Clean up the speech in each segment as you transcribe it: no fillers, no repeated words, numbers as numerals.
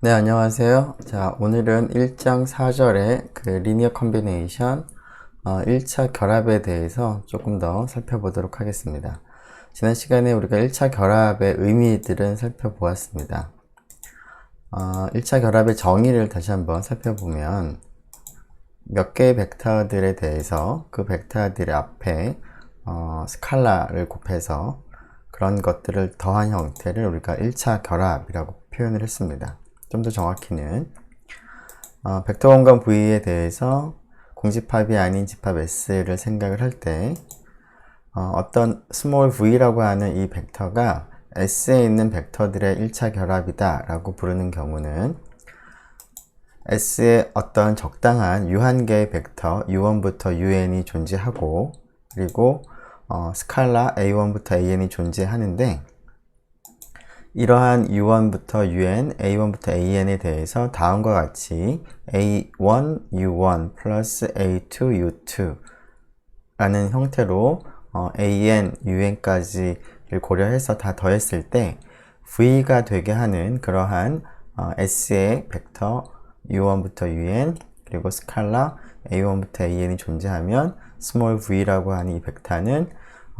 네, 안녕하세요. 자, 오늘은 1장 4절의 그 리니어 컨비네이션 1차 결합에 대해서 조금 더 살펴보도록 하겠습니다. 지난 시간에 우리가 1차 결합의 의미들은 살펴보았습니다. 1차 결합의 정의를 다시 한번 살펴보면 몇 개의 벡터들에 대해서 그 벡터들의 앞에 스칼라를 곱해서 그런 것들을 더한 형태를 우리가 1차 결합이라고 표현을 했습니다. 좀 더 정확히는 벡터 공간 V에 대해서 공집합이 아닌 집합 S를 생각을 할 때 어떤 스몰 v라고 하는 이 벡터가 S에 있는 벡터들의 1차 결합이다 라고 부르는 경우는 S에 어떤 적당한 유한계의 벡터 U1부터 UN이 존재하고 그리고 스칼라 A1부터 AN이 존재하는데 이러한 U1부터 UN, A1부터 AN에 대해서 다음과 같이 A1, U1 플러스 A2, U2 라는 형태로 AN, UN까지를 고려해서 다 더했을 때 V가 되게 하는 그러한 S의 벡터 U1부터 UN 그리고 스칼라 A1부터 AN이 존재하면 스몰 v라고 하는 이 벡터는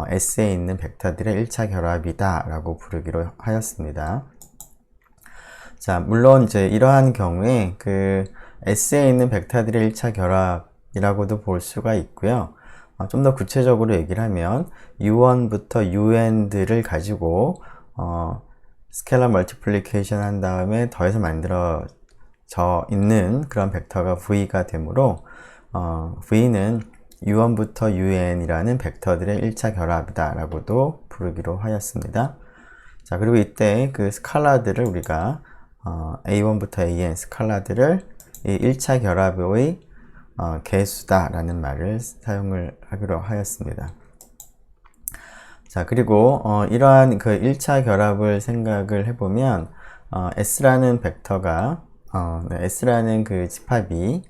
S에 있는 벡터들의 1차 결합이다 라고 부르기로 하였습니다. 자, 물론 이제 이러한 경우에 그 S에 있는 벡터들의 1차 결합이라고도 볼 수가 있고요. 좀 더 구체적으로 얘기를 하면 U1부터 UN들을 가지고 스케일러 멀티플리케이션 한 다음에 더해서 만들어져 있는 그런 벡터가 V가 되므로 V는 U1부터 UN이라는 벡터들의 1차 결합이다 라고도 부르기로 하였습니다. 자, 그리고 이때 그 스칼라들을 우리가 A1부터 AN 스칼라들을 이 1차 결합의 개수다 라는 말을 사용을 하기로 하였습니다. 자, 그리고 이러한 그 1차 결합을 생각을 해보면 S라는 벡터가 S라는 그 집합이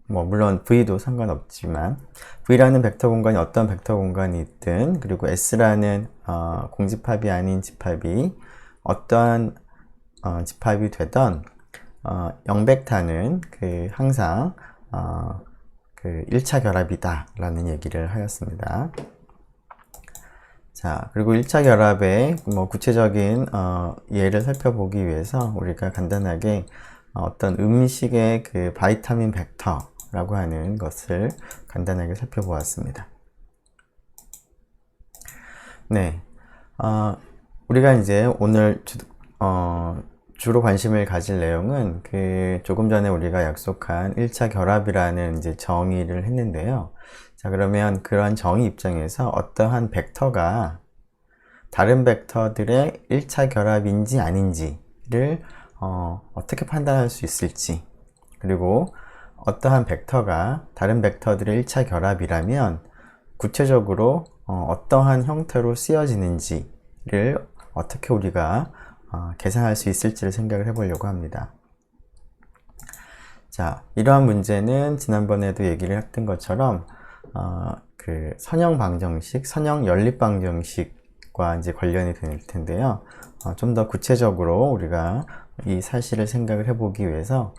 물론 V도 상관없지만 V라는 벡터 공간이 어떤 벡터 공간이 있든 그리고 S라는 공집합이 아닌 집합이 어떠한 집합이 되던 0벡터는 그 항상 그 1차 결합이다 라는 얘기를 하였습니다. 자, 그리고 1차 결합의 구체적인 예를 살펴보기 위해서 우리가 간단하게 어떤 음식의 그 바이타민 벡터라고 하는 것을 간단하게 살펴보았습니다. 네, 우리가 이제 오늘 주로 관심을 가질 내용은 그 조금 전에 우리가 약속한 1차 결합이라는 이제 정의를 했는데요. 자, 그러면 그러한 정의 입장에서 어떠한 벡터가 다른 벡터들의 1차 결합인지 아닌지를 어떻게 판단할 수 있을지, 그리고 어떠한 벡터가 다른 벡터들의 1차 결합이라면 구체적으로 어떠한 형태로 쓰여지는지를 어떻게 우리가 계산할 수 있을지를 생각을 해보려고 합니다. 자, 이러한 문제는 지난번에도 얘기를 했던 것처럼 그 선형 방정식, 선형 연립 방정식과 이제 관련이 될 텐데요. 좀 더 구체적으로 우리가 이 사실을 생각을 해보기 위해서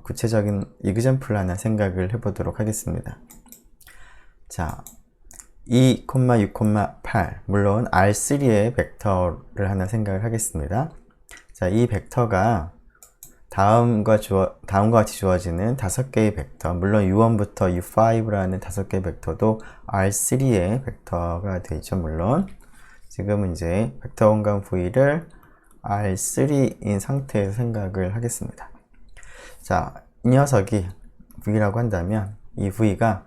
구체적인 이그젠플 하나 생각을 해보도록 하겠습니다. 자, 2, 6,8 물론 R3의 벡터를 하나 생각을 하겠습니다. 자, 이 벡터가 다음과 같이 주어지는 5개의 벡터, 물론 U1부터 U5라는 5개의 벡터도 R3의 벡터가 되죠. 물론 지금은 이제 벡터 공간 V를 R3인 상태에서 생각을 하겠습니다. 자, 이 녀석이 V라고 한다면 이 V가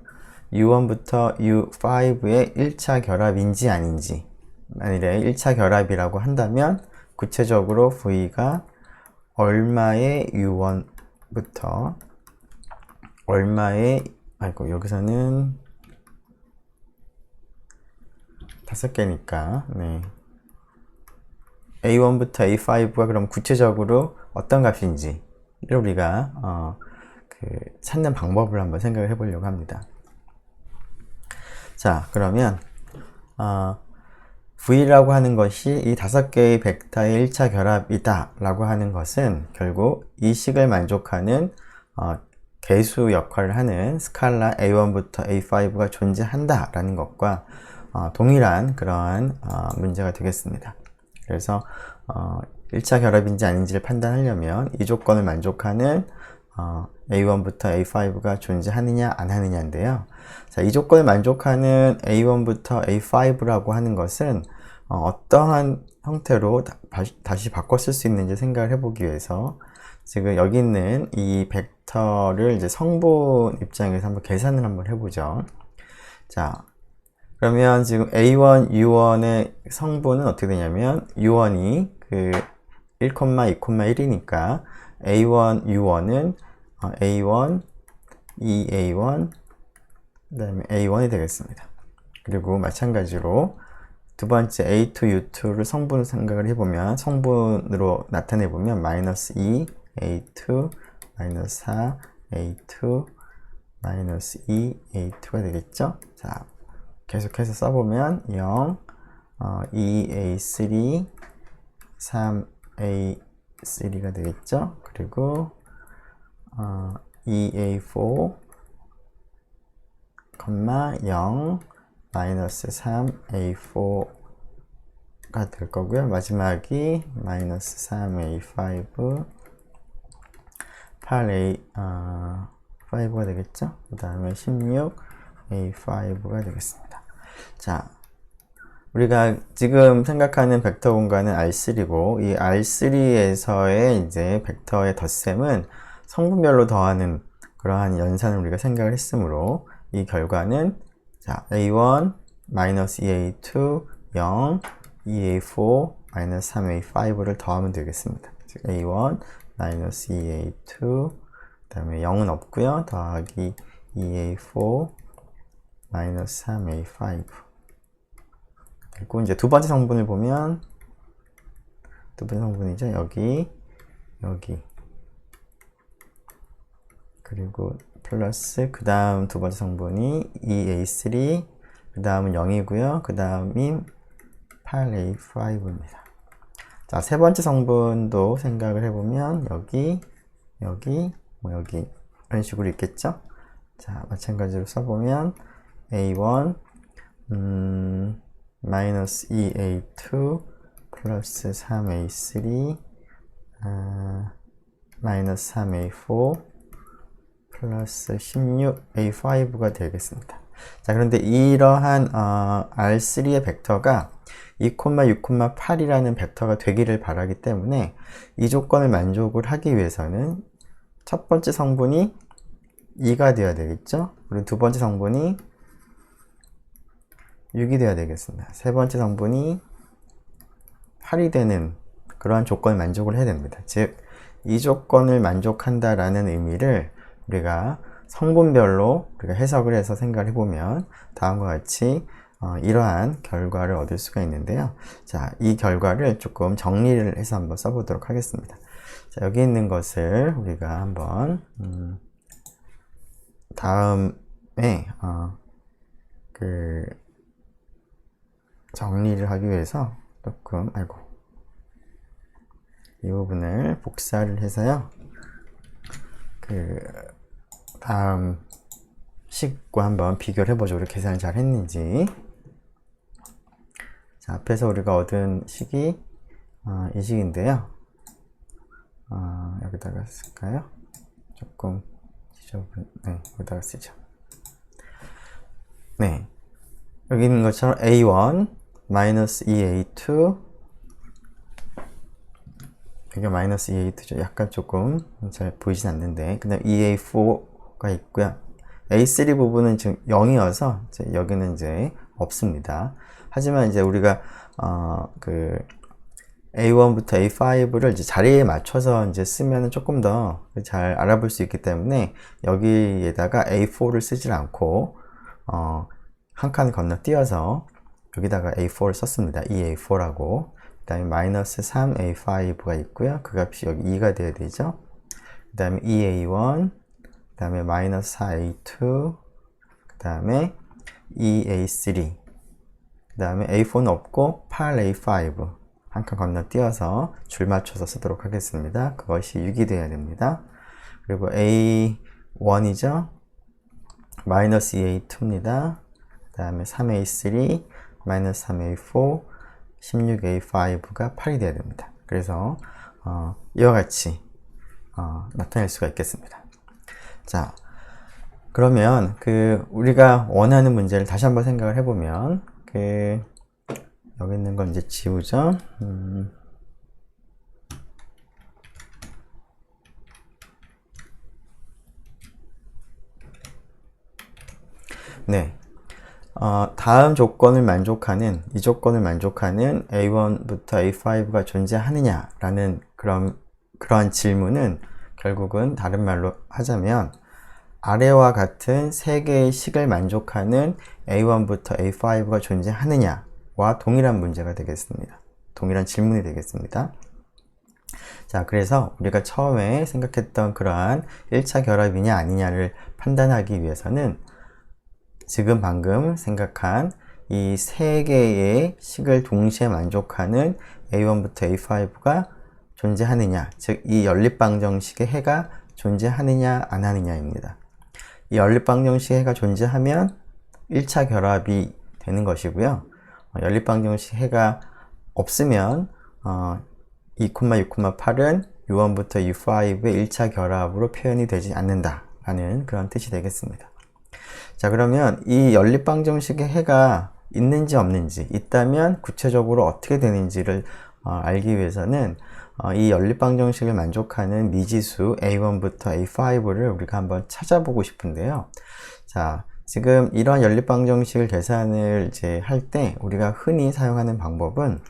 U1부터 U5의 1차 결합인지 아닌지, 만일에 1차 결합이라고 한다면 구체적으로 V가 얼마의 U1부터 얼마의 여기서는 5개니까 네. A1부터 A5가 그럼 구체적으로 어떤 값인지를 우리가 찾는 방법을 한번 생각을 해보려고 합니다. 자, 그러면 V라고 하는 것이 이 5개의 벡터의 1차 결합이다 라고 하는 것은 결국 이 식을 만족하는 개수 역할을 하는 스칼라 A1부터 A5가 존재한다 라는 것과 동일한 그러한 문제가 되겠습니다. 그래서 1차 결합인지 아닌지를 판단하려면 이 조건을 만족하는 A1부터 A5가 존재하느냐 안 하느냐인데요. 자, 이 조건을 만족하는 A1부터 A5라고 하는 것은 어떠한 형태로 다시 바꿔 쓸 수 있는지 생각을 해보기 위해서 지금 여기 있는 이 벡터를 이제 성분 입장에서 한번 계산을 한번 해보죠. 자, 그러면 지금 A1, U1의 성분은 어떻게 되냐면 U1이 그 1, 2, 1이니까 A1, U1은 A1, 2A1, 그 다음에 A1이 되겠습니다. 그리고 마찬가지로 두 번째 A2, U2를 성분 생각을 해보면 성분으로 나타내보면 마이너스 2, A2, 마이너스 4, A2, 마이너스 2, A2가 되겠죠? 자, 계속해서 써보면 0, 2A3, 3A3가 되겠죠? 그리고 2A4, 0, 마이너스 3A4가 될 거고요. 마지막이 마이너스 3A5, 8A5가 되겠죠? 그 다음에 16A5가 되겠습니다. 자, 우리가 지금 생각하는 벡터 공간은 R3고 이 R3에서의 이제 벡터의 덧셈은 성분별로 더하는 그러한 연산을 우리가 생각을 했으므로 이 결과는 자, A1, 마이너스 2A2, 0, 2A4, 마이너스 3A5를 더하면 되겠습니다. 즉 A1, 마이너스 2A2, 그 다음에 0은 없고요. 더하기 2A4, 마이너스 3A5. 그리고 이제 두 번째 성분을 보면 두 번째 성분이죠. 여기 그리고 플러스 그 다음 두 번째 성분이 2A3, 그 다음은 0이고요. 그 다음이 8A5입니다. 자, 세 번째 성분도 생각을 해보면 여기 이런 식으로 있겠죠. 자, 마찬가지로 써보면 A1 마이너스 2A2 플러스 3A3 마이너스 3A4 플러스 16A5가 되겠습니다. 자, 그런데 이러한 R3의 벡터가 2,6,8이라는 벡터가 되기를 바라기 때문에 이 조건을 만족을 하기 위해서는 첫 번째 성분이 2가 되어야 되겠죠. 그리고 두 번째 성분이 6이 되어야 되겠습니다. 세 번째 성분이 8이 되는 그러한 조건을 만족을 해야 됩니다. 즉, 이 조건을 만족한다라는 의미를 우리가 성분별로 우리가 해석을 해서 생각을 해보면 다음과 같이 이러한 결과를 얻을 수가 있는데요. 자, 이 결과를 조금 정리를 해서 한번 써보도록 하겠습니다. 자, 여기 있는 것을 우리가 한번 다음에 정리를 하기 위해서 조금 이 부분을 복사를 해서요. 다음 식과 한번 비교를 해보죠. 우리 계산을 잘 했는지. 자, 앞에서 우리가 얻은 식이 이 식인데요. 여기다가 쓸까요? 조금 지저분, 네, 여기다가 쓰죠. 네, 여기 있는 것처럼 A1 마이너스 2A2 이게 마이너스 2A2죠. 약간 조금 잘 보이진 않는데 그 다음 2A4가 있고요. A3 부분은 지금 0이어서 여기는 이제 없습니다. 하지만 이제 우리가 A1부터 A5를 이제 자리에 맞춰서 이제 쓰면은 조금 더 잘 알아볼 수 있기 때문에 여기에다가 A4를 쓰질 않고 한 칸 건너뛰어서 여기다가 A4를 썼습니다. 2A4라고. 그 다음에 마이너스 3A5가 있고요. 그 값이 여기 2가 돼야 되죠. 그 다음에 2A1, 그 다음에 마이너스 4A2, 그 다음에 2A3, 그 다음에 A4는 없고 8A5 한 칸 건너뛰어서 줄 맞춰서 쓰도록 하겠습니다. 그것이 6이 돼야 됩니다. 그리고 A1이죠. 마이너스 2A2입니다. 그 다음에 3A3, 마이너스 3A4, 16A5가 8이 돼야 됩니다. 그래서 이와 같이 나타낼 수가 있겠습니다. 자, 그러면 우리가 원하는 문제를 다시 한번 생각을 해보면 여기 있는 건 이제 지우죠. 네. 다음 조건을 만족하는, 이 조건을 만족하는 A1부터 A5가 존재하느냐라는 그러한 질문은 결국은 다른 말로 하자면 아래와 같은 세 개의 식을 만족하는 A1부터 A5가 존재하느냐와 동일한 문제가 되겠습니다. 동일한 질문이 되겠습니다. 자, 그래서 우리가 처음에 생각했던 그러한 1차 결합이냐 아니냐를 판단하기 위해서는 지금 방금 생각한 이 세 개의 식을 동시에 만족하는 A1부터 A5가 존재하느냐, 즉 이 연립방정식의 해가 존재하느냐 안 하느냐입니다. 이 연립방정식의 해가 존재하면 1차 결합이 되는 것이고요. 연립방정식 해가 없으면 2,6,8은 U1부터 U5의 1차 결합으로 표현이 되지 않는다라는 그런 뜻이 되겠습니다. 자, 그러면 이 연립방정식의 해가 있는지 없는지, 있다면 구체적으로 어떻게 되는지를 알기 위해서는 이 연립방정식을 만족하는 미지수 A1부터 A5를 우리가 한번 찾아보고 싶은데요. 자, 지금 이러한 연립방정식을 계산을 이제 할 때 우리가 흔히 사용하는 방법은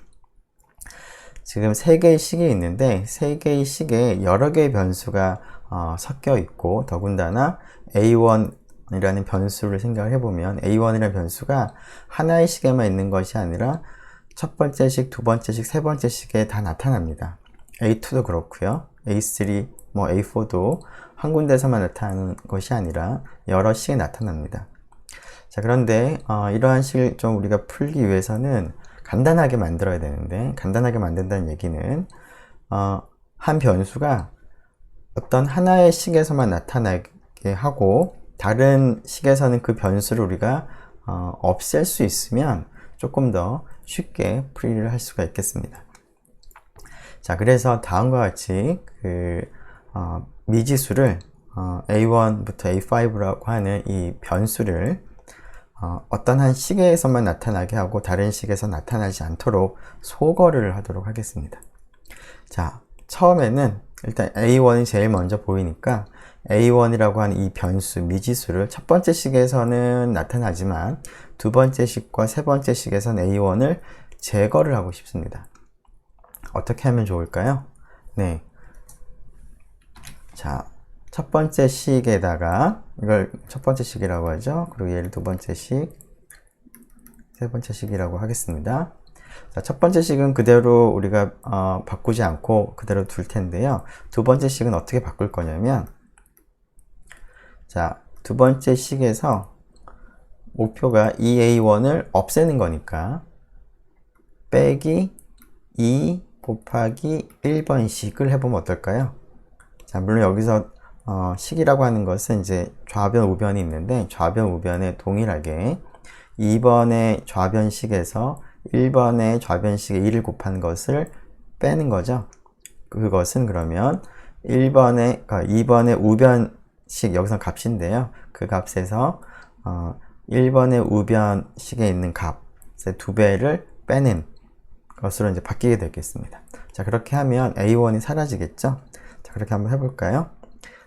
지금 세 개의 식이 있는데 세 개의 식에 여러 개의 변수가 섞여 있고 더군다나 A1 이라는 변수를 생각을 해보면 A1이라는 변수가 하나의 식에만 있는 것이 아니라 첫 번째 식, 두 번째 식, 세 번째 식에 다 나타납니다. A2도 그렇고요. A3, A4도 한 군데서만 나타나는 것이 아니라 여러 식에 나타납니다. 자, 그런데 이러한 식을 좀 우리가 풀기 위해서는 간단하게 만들어야 되는데 간단하게 만든다는 얘기는 한 변수가 어떤 하나의 식에서만 나타나게 하고 다른 식에서는 그 변수를 우리가 없앨 수 있으면 조금 더 쉽게 풀이를 할 수가 있겠습니다. 자, 그래서 다음과 같이 미지수를 A1부터 A5라고 하는 이 변수를 어떤 한 식에서만 나타나게 하고 다른 식에서 나타나지 않도록 소거를 하도록 하겠습니다. 자, 처음에는 일단 A1이 제일 먼저 보이니까 A1이라고 하는 이 변수, 미지수를 첫 번째 식에서는 나타나지만 두 번째 식과 세 번째 식에서는 A1을 제거를 하고 싶습니다. 어떻게 하면 좋을까요? 네. 자, 첫 번째 식에다가 이걸 첫 번째 식이라고 하죠. 그리고 얘를 두 번째 식, 세 번째 식이라고 하겠습니다. 자, 첫 번째 식은 그대로 우리가 바꾸지 않고 그대로 둘 텐데요. 두 번째 식은 어떻게 바꿀 거냐면 자, 두 번째 식에서 목표가 2A1을 없애는 거니까 빼기 2 곱하기 1번식을 해보면 어떨까요? 자, 물론 여기서 식이라고 하는 것은 이제 좌변, 우변이 있는데 좌변, 우변에 동일하게 2번의 좌변식에서 1번의 좌변식에 2를 곱한 것을 빼는 거죠. 그것은 그러면 2번의 우변식, 여기서 값인데요. 그 값에서 1번의 우변식에 있는 값의 2배를 빼는 것으로 이제 바뀌게 되겠습니다. 자, 그렇게 하면 A1이 사라지겠죠? 자, 그렇게 한번 해볼까요?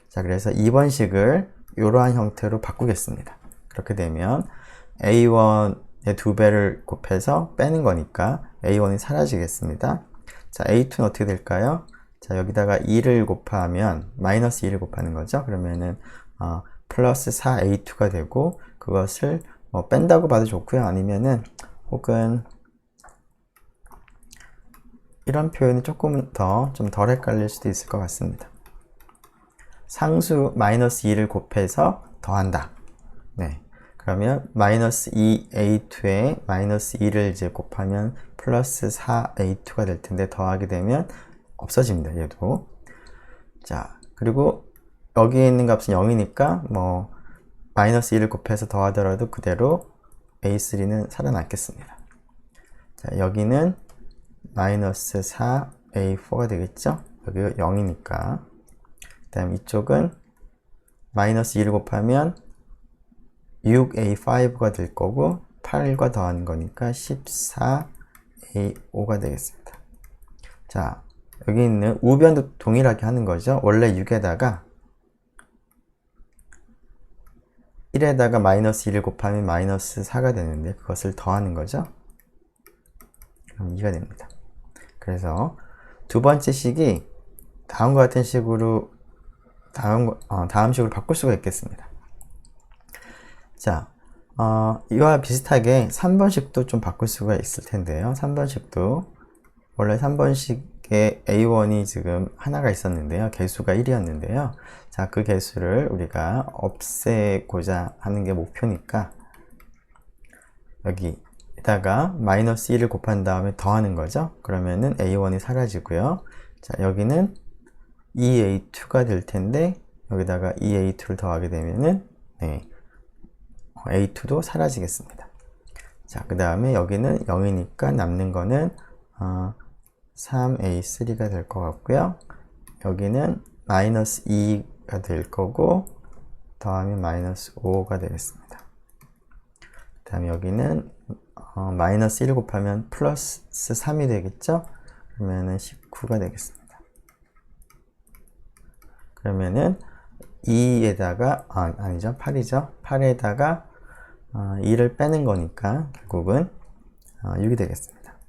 자, 그래서 2번식을 이러한 형태로 바꾸겠습니다. 그렇게 되면 A1의 2배를 곱해서 빼는 거니까 A1이 사라지겠습니다. 자, A2는 어떻게 될까요? 자, 여기다가 2를 곱하면 마이너스 2를 곱하는 거죠. 그러면은 플러스 4A2가 되고 그것을 뺀다고 봐도 좋고요. 아니면은 혹은 이런 표현이 조금 더 좀 덜 헷갈릴 수도 있을 것 같습니다. 상수 마이너스 2를 곱해서 더한다. 네. 그러면 마이너스 2a2에 마이너스 2를 이제 곱하면 플러스 4a2가 될 텐데 더하게 되면 없어집니다. 얘도. 자, 그리고 여기에 있는 값은 0이니까 뭐 마이너스 2를 곱해서 더하더라도 그대로 a3는 살아남겠습니다. 자, 여기는 마이너스 4a4가 되겠죠? 여기가 0이니까. 그 다음 이쪽은 마이너스 2를 곱하면 6a5가 될 거고 8과 더하는 거니까 14a5가 되겠습니다. 자, 여기 있는 우변도 동일하게 하는 거죠. 원래 6에다가 1에다가 마이너스 2를 곱하면 마이너스 4가 되는데 그것을 더하는 거죠. 그럼 2가 됩니다. 그래서 두 번째 식이 다음과 같은 식으로 다음 식으로 바꿀 수가 있겠습니다. 자, 이와 비슷하게 3번식도 좀 바꿀 수가 있을 텐데요. 3번식도 원래 3번식에 A1이 지금 하나가 있었는데요. 개수가 1이었는데요. 자, 그 개수를 우리가 없애고자 하는 게 목표니까 여기에다가 마이너스 1을 곱한 다음에 더하는 거죠. 그러면은 A1이 사라지고요. 자, 여기는 2A2가 될 텐데 여기다가 2A2를 더하게 되면은 A2도 사라지겠습니다. 자, 그 다음에 여기는 0이니까 남는 거는 3A3가 될 것 같고요. 여기는 마이너스 2가 될 거고 더하면 마이너스 5가 되겠습니다. 그 다음에 여기는 마이너스 1 곱하면 플러스 3이 되겠죠? 그러면은 19가 되겠습니다. 그러면은 2에다가 아니죠, 8이죠. 8에다가 2를 빼는 거니까 결국은 6이 되겠습니다.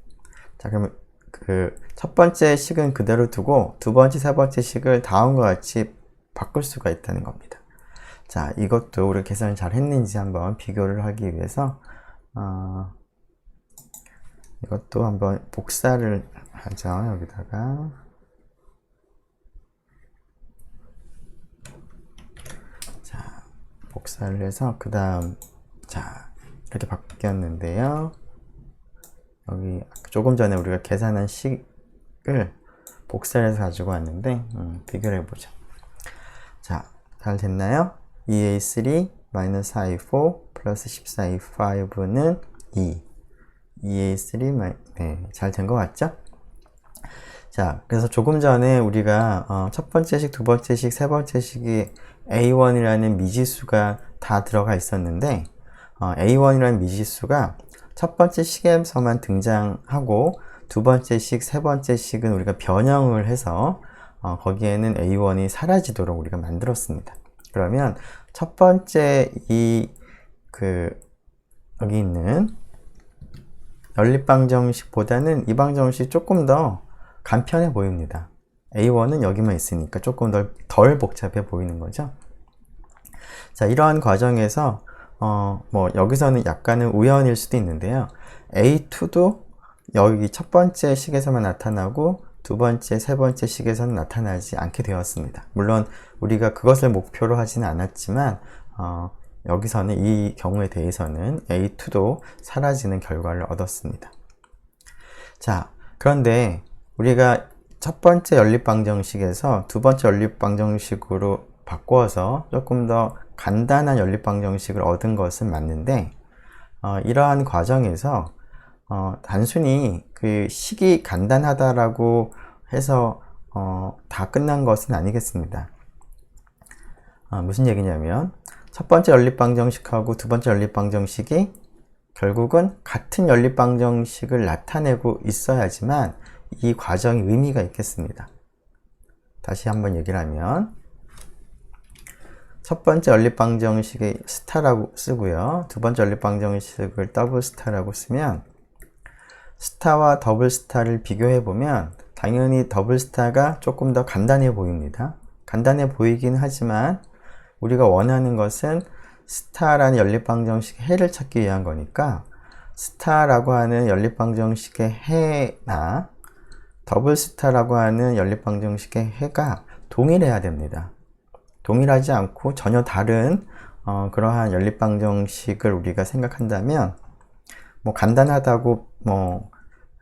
자, 그러면 그 첫 번째 식은 그대로 두고 두 번째, 세 번째 식을 다음과 같이 바꿀 수가 있다는 겁니다. 자, 이것도 우리 계산을 잘 했는지 한번 비교를 하기 위해서 이것도 한번 복사를 하죠. 여기다가 자, 복사를 해서 그 다음 자, 이렇게 바뀌었는데요. 여기 조금 전에 우리가 계산한 식을 복사해서 가지고 왔는데 비교를 해보죠. 자, 잘 됐나요? 2a3 마이너스 4a4 플러스 14a5는 2a3 네, 잘 된 것 같죠? 자, 그래서 조금 전에 우리가 첫 번째 식, 두 번째 식, 세 번째 식이 a1이라는 미지수가 다 들어가 있었는데 a1이라는 미지수가 첫 번째 식에서만 등장하고 두 번째 식, 세 번째 식은 우리가 변형을 해서 거기에는 a1이 사라지도록 우리가 만들었습니다. 그러면 첫 번째 여기 있는 연립방정식보다는 이 방정식이 조금 더 간편해 보입니다. a1은 여기만 있으니까 조금 덜 복잡해 보이는 거죠. 자, 이러한 과정에서 뭐 여기서는 약간은 우연일 수도 있는데요. A2도 여기 첫 번째 식에서만 나타나고 두 번째, 세 번째 식에서는 나타나지 않게 되었습니다. 물론 우리가 그것을 목표로 하지는 않았지만 여기서는 이 경우에 대해서는 A2도 사라지는 결과를 얻었습니다. 자, 그런데 우리가 첫 번째 연립방정식에서 두 번째 연립방정식으로 바꿔서 조금 더 간단한 연립방정식을 얻은 것은 맞는데 이러한 과정에서 단순히 그 식이 간단하다라고 해서 다 끝난 것은 아니겠습니다. 무슨 얘기냐면 첫 번째 연립방정식하고 두 번째 연립방정식이 결국은 같은 연립방정식을 나타내고 있어야지만 이 과정이 의미가 있겠습니다. 다시 한번 얘기를 하면 첫 번째 연립방정식의 스타라고 쓰고요. 두 번째 연립방정식을 더블 스타라고 쓰면 스타와 더블 스타를 비교해 보면 당연히 더블 스타가 조금 더 간단해 보입니다. 간단해 보이긴 하지만 우리가 원하는 것은 스타라는 연립방정식의 해를 찾기 위한 거니까 스타라고 하는 연립방정식의 해나 더블 스타라고 하는 연립방정식의 해가 동일해야 됩니다. 동일하지 않고 전혀 다른 그러한 연립방정식을 우리가 생각한다면 뭐 간단하다고 뭐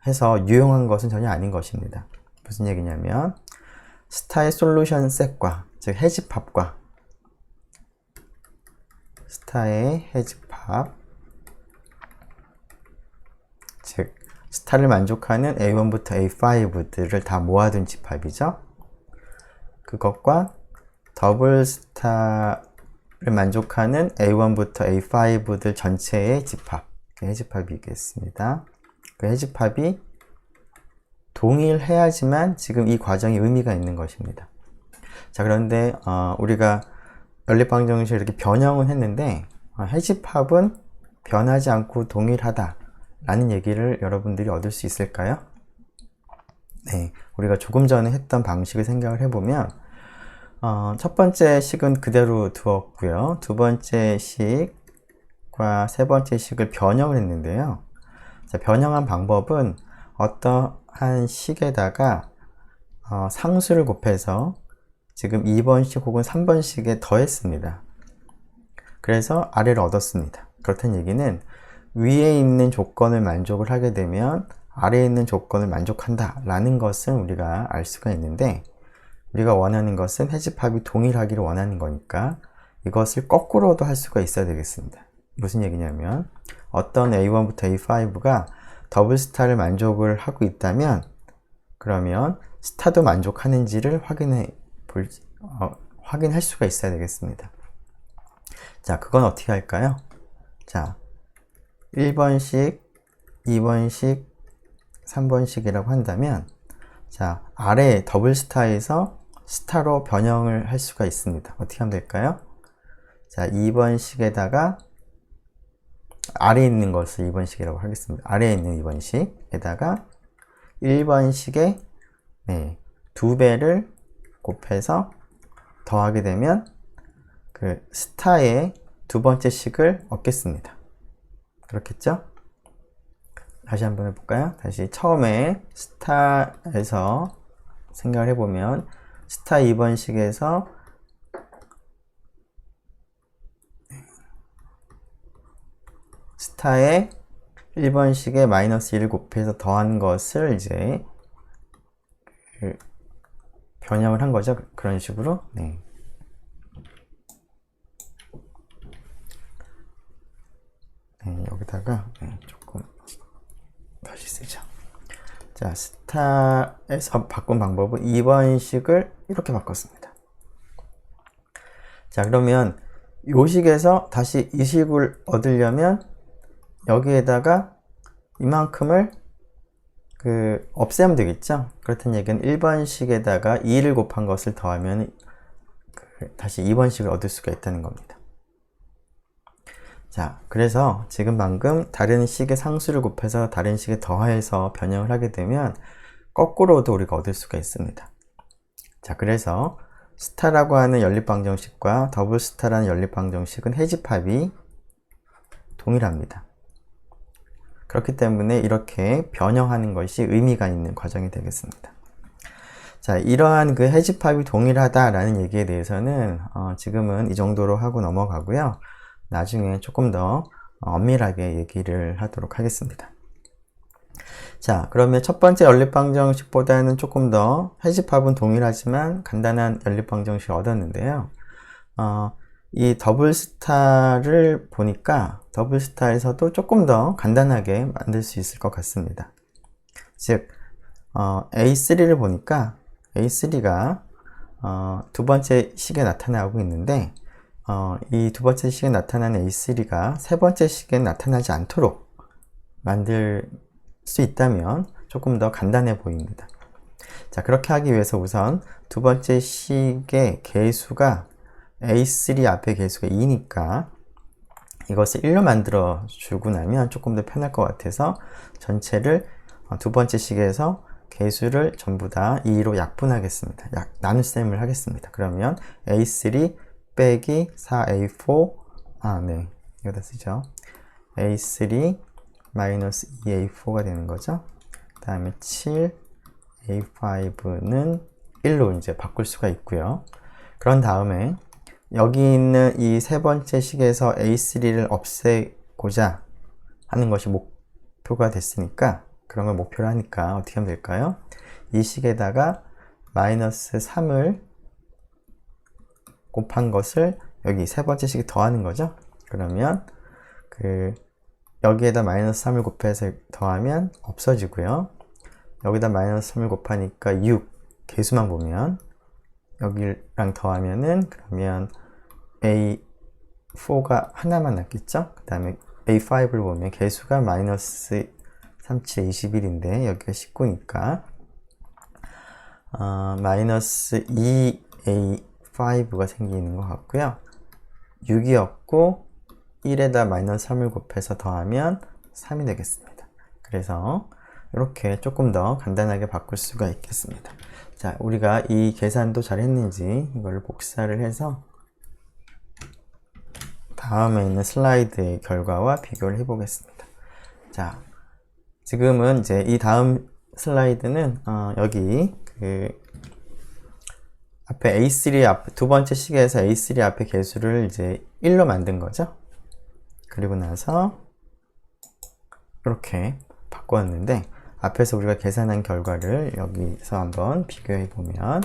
해서 유용한 것은 전혀 아닌 것입니다. 무슨 얘기냐면 스타의 솔루션 셋과 즉 해집합과 스타의 해집합, 즉 스타를 만족하는 A1부터 A5들을 다 모아둔 집합이죠. 그것과 더블 스타를 만족하는 A1부터 A5들 전체의 집합, 해집합이겠습니다. 그 해집합이 동일해야지만 지금 이 과정이 의미가 있는 것입니다. 자, 그런데 우리가 연립방정식을 이렇게 변형은 했는데 해집합은 변하지 않고 동일하다 라는 얘기를 여러분들이 얻을 수 있을까요? 네, 우리가 조금 전에 했던 방식을 생각을 해보면 첫 번째 식은 그대로 두었고요. 두 번째 식과 세 번째 식을 변형을 했는데요. 자, 변형한 방법은 어떠한 식에다가 상수를 곱해서 지금 2번식 혹은 3번식에 더했습니다. 그래서 아래를 얻었습니다. 그렇다는 얘기는 위에 있는 조건을 만족을 하게 되면 아래에 있는 조건을 만족한다 라는 것을 우리가 알 수가 있는데, 우리가 원하는 것은 해집합이 동일하기를 원하는 거니까 이것을 거꾸로도 할 수가 있어야 되겠습니다. 무슨 얘기냐면 어떤 A1부터 A5가 더블 스타를 만족을 하고 있다면 그러면 스타도 만족하는지를 확인할 수가 있어야 되겠습니다. 자, 그건 어떻게 할까요? 자, 1번식, 2번식, 3번식이라고 한다면 자, 아래 더블 스타에서 스타로 변형을 할 수가 있습니다. 어떻게 하면 될까요? 자, 2번식에다가 아래에 있는 것을 2번식이라고 하겠습니다. 아래에 있는 2번식에다가 1번식의 2배를 곱해서 더하게 되면 그 스타의 두 번째 식을 얻겠습니다. 그렇겠죠? 다시 한번 해볼까요? 다시 처음에 스타에서 생각을 해보면 스타 2번식에서 스타의 1번식에 마이너스 1을 곱해서 더한 것을 이제 변형을 한 거죠. 그런 식으로. 네. 여기다가 조금 다시 쓰죠. 자, 스타에서 바꾼 방법은 2번식을 이렇게 바꿨습니다. 자, 그러면 이 식에서 다시 이 식을 얻으려면 여기에다가 이만큼을 없애면 되겠죠. 그렇다는 얘기는 1번식에다가 2를 곱한 것을 더하면 다시 2번식을 얻을 수가 있다는 겁니다. 자, 그래서 지금 방금 다른 식의 상수를 곱해서 다른 식에 더해서 변형을 하게 되면 거꾸로도 우리가 얻을 수가 있습니다. 자, 그래서 스타라고 하는 연립방정식과 더블 스타라는 연립방정식은 해집합이 동일합니다. 그렇기 때문에 이렇게 변형하는 것이 의미가 있는 과정이 되겠습니다. 자, 이러한 그 해집합이 동일하다라는 얘기에 대해서는 지금은 이 정도로 하고 넘어가고요. 나중에 조금 더 엄밀하게 얘기를 하도록 하겠습니다. 자, 그러면 첫 번째 연립방정식보다는 조금 더 해집합은 동일하지만 간단한 연립방정식을 얻었는데요. 이 더블 스타를 보니까 더블 스타에서도 조금 더 간단하게 만들 수 있을 것 같습니다. 즉, A3를 보니까 A3가 두 번째 식에 나타나고 있는데 이 두 번째 식에 나타나는 A3가 세 번째 식에 나타나지 않도록 만들 수 있다면 조금 더 간단해 보입니다. 자, 그렇게 하기 위해서 우선 두 번째 식의 개수가 A3 앞에 개수가 2니까 이것을 1로 만들어 주고 나면 조금 더 편할 것 같아서 전체를 두 번째 식에서 개수를 전부 다 2로 약분하겠습니다. 나눗셈을 하겠습니다. 그러면 A3 빼기 4A4 이거다 쓰죠. A3 마이너스 2A4가 되는 거죠. 그 다음에 7A5는 1로 이제 바꿀 수가 있고요. 그런 다음에 여기 있는 이 세 번째 식에서 A3를 없애고자 하는 것이 목표가 됐으니까, 그런 걸 목표로 하니까 어떻게 하면 될까요? 이 식에다가 마이너스 3을 곱한 것을 여기 세 번째 식에 더하는 거죠. 그러면 여기에다 마이너스 3을 곱해서 더하면 없어지고요. 여기다 마이너스 3을 곱하니까 6, 개수만 보면 여기랑 더하면은, 그러면 A4가 하나만 남겠죠. 그 다음에 A5를 보면 개수가 마이너스 37, 21인데 여기가 19니까 마이너스 2A5가 생기는 것 같고요. 6이었고 1에다 마이너스 3을 곱해서 더하면 3이 되겠습니다. 그래서 이렇게 조금 더 간단하게 바꿀 수가 있겠습니다. 자, 우리가 이 계산도 잘 했는지 이걸 복사를 해서 다음에 있는 슬라이드의 결과와 비교를 해 보겠습니다. 자, 지금은 이제 이 다음 슬라이드는 여기 앞에 A3 두 번째 식에서 A3 앞에 개수를 이제 1로 만든 거죠. 그리고 나서 이렇게 바꿨는데, 앞에서 우리가 계산한 결과를 여기서 한번 비교해 보면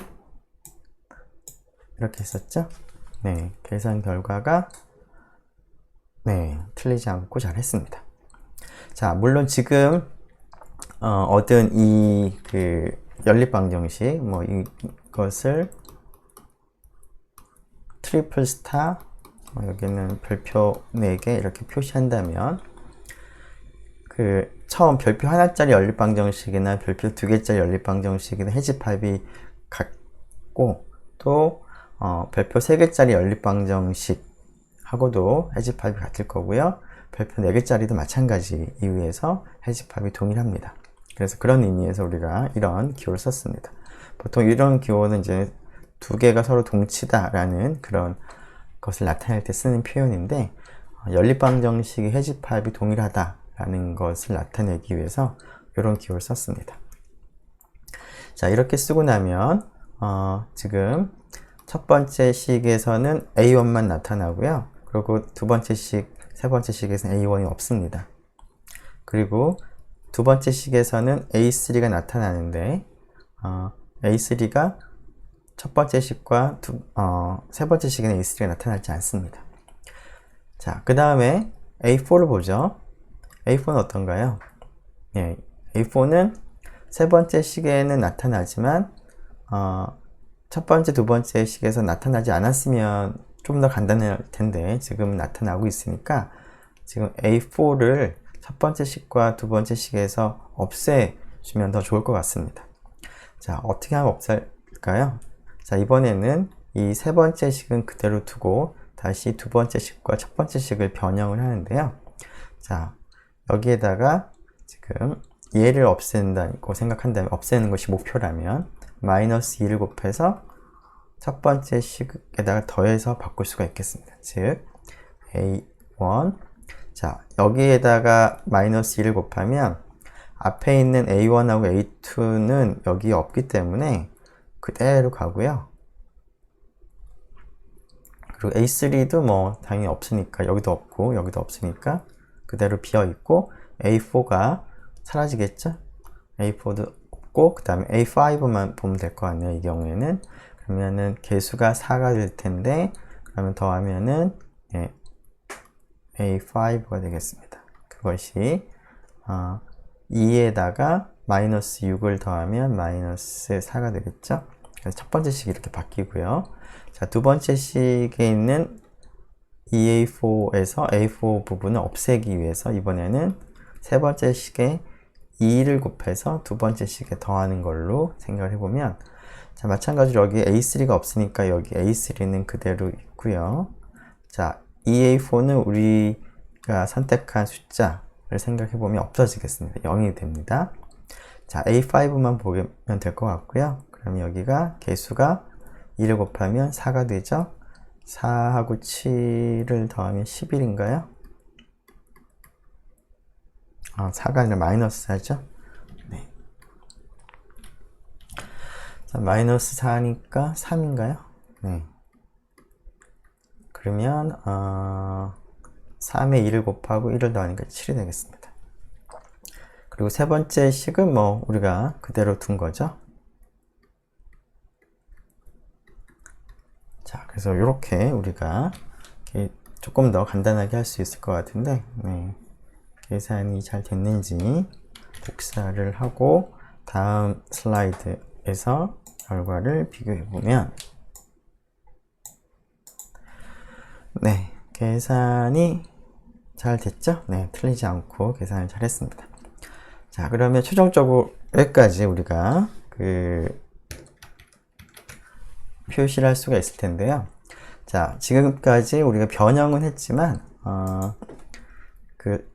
이렇게 했었죠. 네, 계산 결과가 틀리지 않고 잘 했습니다. 자, 물론 지금 얻은 이 연립방정식, 이것을 트리플 스타, 여기는 별표 4개 이렇게 표시한다면, 처음 별표 하나짜리 연립방정식이나 별표 2개짜리 연립방정식이나 해집합이 같고, 또 별표 3개짜리 연립방정식하고도 해집합이 같을 거고요. 별표 4개짜리도 마찬가지 이유에서 해집합이 동일합니다. 그래서 그런 의미에서 우리가 이런 기호를 썼습니다. 보통 이런 기호는 이제 두 개가 서로 동치다라는 그런 것을 나타낼 때 쓰는 표현인데, 연립방정식의 해집합이 동일하다라는 것을 나타내기 위해서 이런 기호를 썼습니다. 자, 이렇게 쓰고 나면 지금 첫 번째 식에서는 A1만 나타나고요. 그리고 두 번째 식, 세 번째 식에서는 A1이 없습니다. 그리고 두 번째 식에서는 A3가 나타나는데 A3가 첫 번째 식과 세 번째 식에는 A3가 나타나지 않습니다. 자, 그 다음에 A4를 보죠. A4는 어떤가요? 네, A4는 세 번째 식에는 나타나지만 첫 번째, 두 번째 식에서 나타나지 않았으면 좀 더 간단할 텐데 지금 나타나고 있으니까 지금 A4를 첫 번째 식과 두 번째 식에서 없애주면 더 좋을 것 같습니다. 자, 어떻게 하면 없앨까요? 자, 이번에는 이 세 번째 식은 그대로 두고 다시 두 번째 식과 첫 번째 식을 변형을 하는데요. 자, 여기에다가 지금 얘를 없앤다고 생각한다면, 없애는 것이 목표라면 마이너스 2를 곱해서 첫 번째 식에다가 더해서 바꿀 수가 있겠습니다. 즉 A1, 자, 여기에다가 마이너스 2를 곱하면 앞에 있는 A1하고 A2는 여기 없기 때문에 그대로 가고요. 그리고 A3도 당연히 없으니까, 여기도 없고 여기도 없으니까 그대로 비어 있고, A4가 사라지겠죠? A4도 없고, 그 다음에 A5만 보면 될 것 같네요. 이 경우에는. 그러면은 개수가 4가 될 텐데, 그러면 더하면은 A5가 되겠습니다. 그것이 2에다가 마이너스 6을 더하면 마이너스 4가 되겠죠? 그래서 첫 번째 식이 이렇게 바뀌고요. 자, 두 번째 식에 있는 EA4에서 A4 부분을 없애기 위해서 이번에는 세 번째 식에 2를 곱해서 두 번째 식에 더하는 걸로 생각을 해보면, 자, 마찬가지로 여기 A3가 없으니까 여기 A3는 그대로 있고요. 자, EA4는 우리가 선택한 숫자를 생각해보면 없어지겠습니다. 0이 됩니다. 자, A5만 보면 될 것 같고요. 그럼 여기가 개수가 2를 곱하면 4가 되죠. 4하고 7을 더하면 11인가요? 4가 아니라 마이너스 4죠. 네. 자, 마이너스 4니까 3인가요? 네. 그러면 3에 2를 곱하고 1을 더하니까 7이 되겠습니다. 그리고 세 번째 식은 뭐 우리가 그대로 둔 거죠. 자, 그래서 이렇게 우리가 이렇게 조금 더 간단하게 할 수 있을 것 같은데, 네. 계산이 잘 됐는지 복사를 하고 다음 슬라이드에서 결과를 비교해 보면, 네, 계산이 잘 됐죠? 네, 틀리지 않고 계산을 잘 했습니다. 자, 그러면 최종적으로 여기까지 우리가 표시를 할 수가 있을 텐데요. 자, 지금까지 우리가 변형은 했지만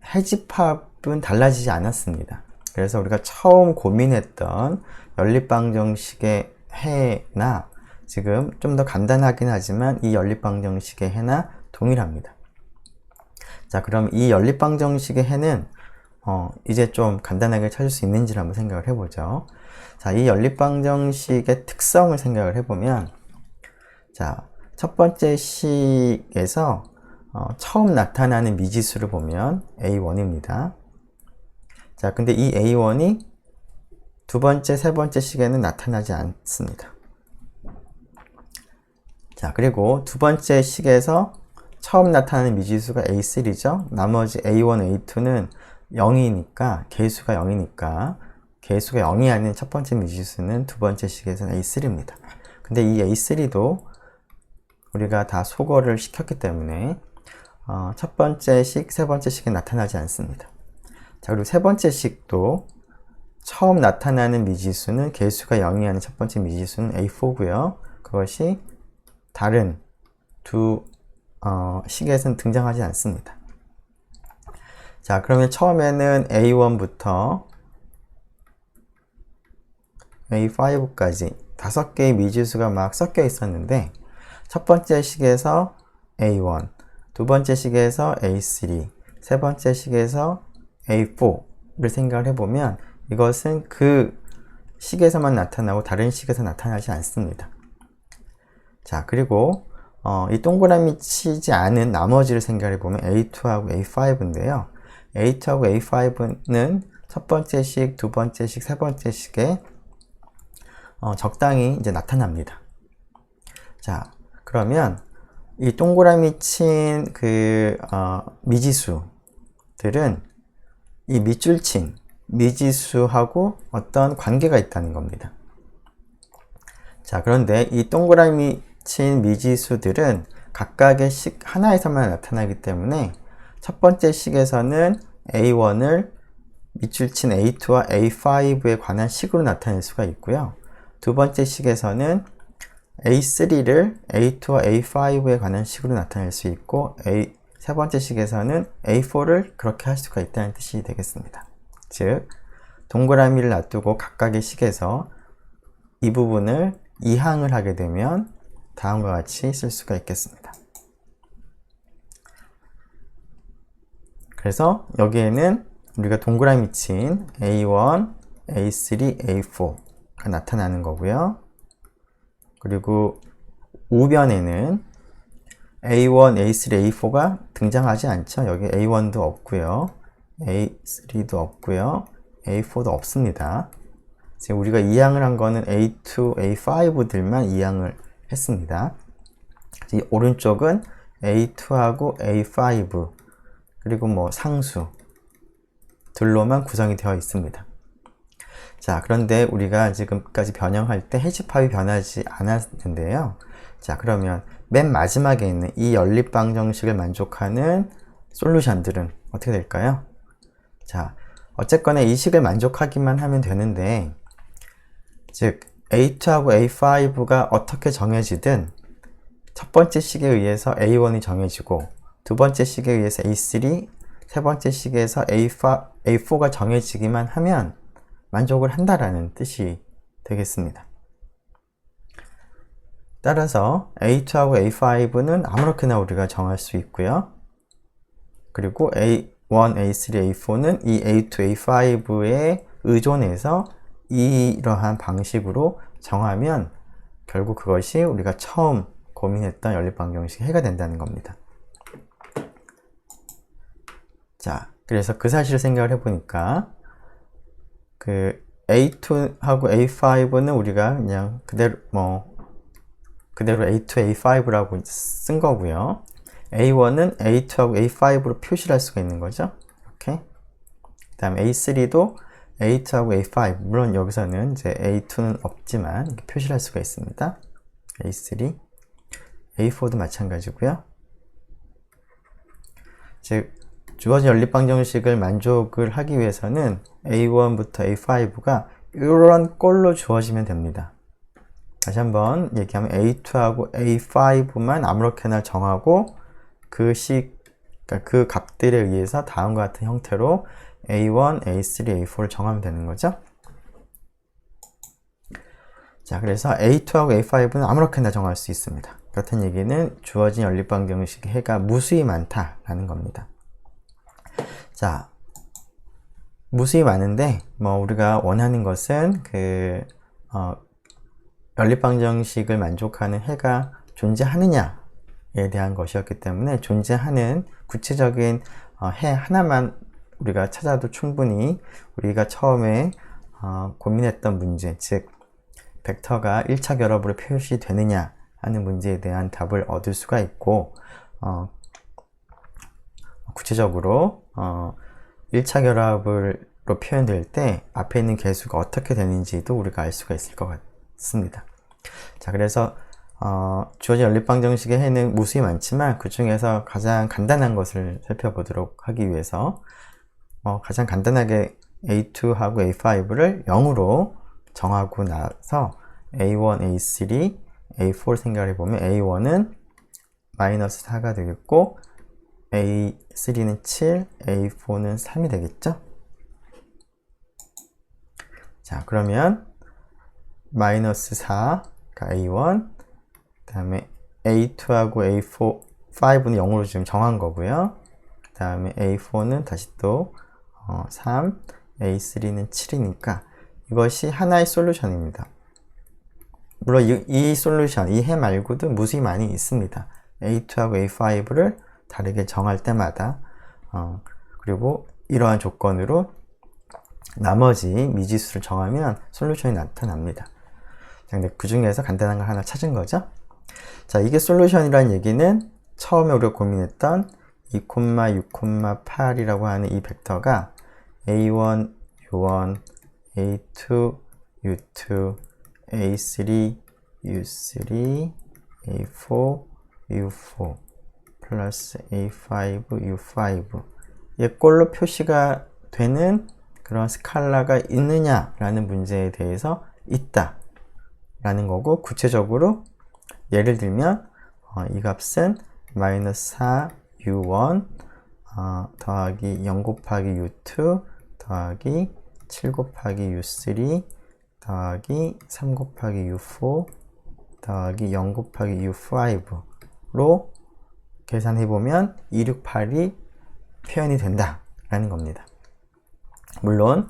해집합은 달라지지 않았습니다. 그래서 우리가 처음 고민했던 연립방정식의 해나 지금 좀 더 간단하긴 하지만 이 연립방정식의 해나 동일합니다. 자, 그럼 이 연립방정식의 해는 이제 좀 간단하게 찾을 수 있는지를 한번 생각을 해보죠. 자, 이 연립방정식의 특성을 생각을 해보면, 자, 첫 번째 식에서 처음 나타나는 미지수를 보면 A1입니다. 자, 근데 이 A1이 두 번째, 세 번째 식에는 나타나지 않습니다. 자, 그리고 두 번째 식에서 처음 나타나는 미지수가 A3죠. 나머지 A1, A2는 0이니까, 개수가 0이니까, 개수가 0이 아닌 첫 번째 미지수는 두 번째 식에서는 A3입니다. 근데 이 A3도 우리가 다 소거를 시켰기 때문에 첫 번째 식, 세 번째 식에 나타나지 않습니다. 자, 그리고 세 번째 식도 처음 나타나는 미지수는 개수가 0이 아닌 첫 번째 미지수는 A4고요. 그것이 다른 두 식에서는 등장하지 않습니다. 자, 그러면 처음에는 A1부터 A5까지 5개의 미지수가 막 섞여 있었는데, 첫 번째 식에서 A1, 두 번째 식에서 A3, 세 번째 식에서 A4를 생각을 해보면 이것은 그 식에서만 나타나고 다른 식에서 나타나지 않습니다. 자, 그리고 이 동그라미 치지 않은 나머지를 생각해 보면 A2하고 A5인데요. A2하고 A5는 첫 번째 식, 두 번째 식, 세 번째 식에 적당히 이제 나타납니다. 자, 그러면 이 동그라미 친 미지수들은 이 밑줄 친 미지수하고 어떤 관계가 있다는 겁니다. 자, 그런데 이 동그라미 친 미지수들은 각각의 식 하나에서만 나타나기 때문에 첫 번째 식에서는 A1을 밑줄 친 A2와 A5에 관한 식으로 나타낼 수가 있고요. 두 번째 식에서는 A3를 A2와 A5에 관한 식으로 나타낼 수 있고, 세 번째 식에서는 A4를 그렇게 할 수가 있다는 뜻이 되겠습니다. 즉, 동그라미를 놔두고 각각의 식에서 이 부분을 이항을 하게 되면 다음과 같이 쓸 수가 있겠습니다. 그래서 여기에는 우리가 동그라미 친 A1, A3, A4가 나타나는 거고요. 그리고 우변에는 A1, A3, A4가 등장하지 않죠. 여기 A1도 없고요. A3도 없고요. A4도 없습니다. 지금 우리가 이항을 한 거는 A2, A5들만 이항을 했습니다. 이 오른쪽은 A2하고 A5 그리고 뭐 상수들로만 구성이 되어 있습니다. 자, 그런데 우리가 지금까지 변형할 때 해집합이 변하지 않았는데요. 자, 그러면 맨 마지막에 있는 이 연립방정식을 만족하는 솔루션들은 어떻게 될까요? 자, 어쨌거나 이 식을 만족하기만 하면 되는데, 즉 A2하고 A5가 어떻게 정해지든 첫 번째 식에 의해서 A1이 정해지고 두 번째 식에 의해서 A3, 세 번째 식에서 A4가 정해지기만 하면 만족을 한다라는 뜻이 되겠습니다. 따라서 A2하고 A5는 아무렇게나 우리가 정할 수 있고요. 그리고 A1, A3, A4는 이 A2, A5에 의존해서 이러한 방식으로 정하면 결국 그것이 우리가 처음 고민했던 연립방정식이 해가 된다는 겁니다. 자, 그래서 그 사실을 생각을 해보니까 그 A2하고 A5는 우리가 그냥 그대로 A2, A5라고 쓴 거고요. A1은 A2하고 A5로 표시를 할 수가 있는 거죠. 이렇게. 그 다음에 A3도 A2하고 A5. 물론 여기서는 이제 A2는 없지만 이렇게 표시를 할 수가 있습니다. A3, A4도 마찬가지고요. 즉, 주어진 연립방정식을 만족을 하기 위해서는 A1부터 A5가 이런 꼴로 주어지면 됩니다. 다시 한번 얘기하면 A2하고 A5만 아무렇게나 정하고 그러니까 그 값들에 의해서 다음과 같은 형태로 A1, A3, A4를 정하면 되는 거죠. 자, 그래서 A2하고 A5는 아무렇게나 정할 수 있습니다. 그렇다는 얘기는 주어진 연립방정식의 해가 무수히 많다라는 겁니다. 자, 무수히 많은데 우리가 원하는 것은 연립방정식을 만족하는 해가 존재하느냐에 대한 것이었기 때문에 존재하는 구체적인 해 하나만 우리가 찾아도 충분히 우리가 처음에 고민했던 문제, 즉 벡터가 1차 결합으로 표시되느냐 하는 문제에 대한 답을 얻을 수가 있고, 구체적으로 1차 결합으로 표현될 때 앞에 있는 개수가 어떻게 되는지도 우리가 알 수가 있을 것 같습니다. 자, 그래서 주어진 연립방정식의 해는 무수히 많지만 그 중에서 가장 간단한 것을 살펴보도록 하기 위해서 가장 간단하게 A2하고 A5를 0으로 정하고 나서 A1, A3, A4 생각을 해보면 A1은 마이너스 4가 되겠고 A3는 7, A4는 3이 되겠죠? 자, 그러면 마이너스 4가 A1, 그 다음에 A2하고 A4, 5는 0으로 지금 정한 거고요. 그 다음에 A4는 다시 또 3, A3는 7이니까 이것이 하나의 솔루션입니다. 물론 이 솔루션, 이 해 말고도 무수히 많이 있습니다. A2하고 A5를 다르게 정할 때마다 그리고 이러한 조건으로 나머지 미지수를 정하면 솔루션이 나타납니다. 근데 그 중에서 간단한 걸 하나 찾은 거죠. 자, 이게 솔루션이라는 얘기는 처음에 우리가 고민했던 2,6,8이라고 하는 이 벡터가 A1, U1, A2, U2, A3, U3, A4, U4 플러스 A5, U5 이 꼴로 표시가 되는 그런 스칼라가 있느냐라는 문제에 대해서 있다 라는 거고, 구체적으로 예를 들면 이 값은 마이너스 4 U1 더하기 0 곱하기 U2 더하기 7 곱하기 U3 더하기 3 곱하기 U4 더하기 0 곱하기 U5로 계산해보면 268이 표현이 된다 라는 겁니다. 물론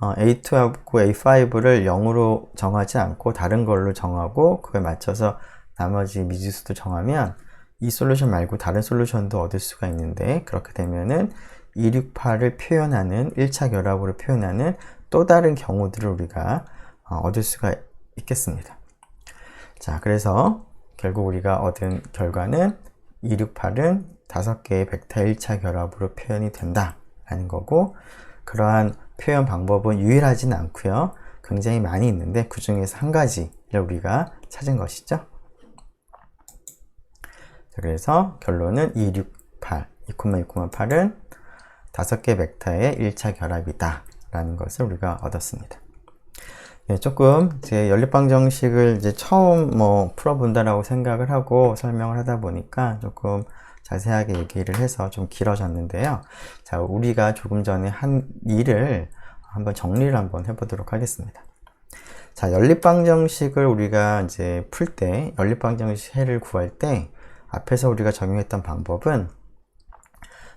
A2하고 A5를 0으로 정하지 않고 다른 걸로 정하고 그걸 맞춰서 나머지 미지수도 정하면 이 솔루션 말고 다른 솔루션도 얻을 수가 있는데, 그렇게 되면은 268을 표현하는 1차 결합으로 표현하는 또 다른 경우들을 우리가 얻을 수가 있겠습니다. 자, 그래서 결국 우리가 얻은 결과는 268은 5개의 벡터 1차 결합으로 표현이 된다 라는 거고, 그러한 표현 방법은 유일하진 않고요. 굉장히 많이 있는데 그 중에서 한 가지를 우리가 찾은 것이죠. 자, 그래서 결론은 268, 2,6,8은 5개 벡터의 1차 결합이다 라는 것을 우리가 얻었습니다. 네, 조금 이제 연립방정식을 이제 처음 풀어본다라고 생각을 하고 설명을 하다 보니까 조금 자세하게 얘기를 해서 좀 길어졌는데요. 자, 우리가 조금 전에 한 일을 한번 정리를 한번 해보도록 하겠습니다. 자, 연립방정식을 우리가 이제 풀 때, 연립방정식 해를 구할 때 앞에서 우리가 적용했던 방법은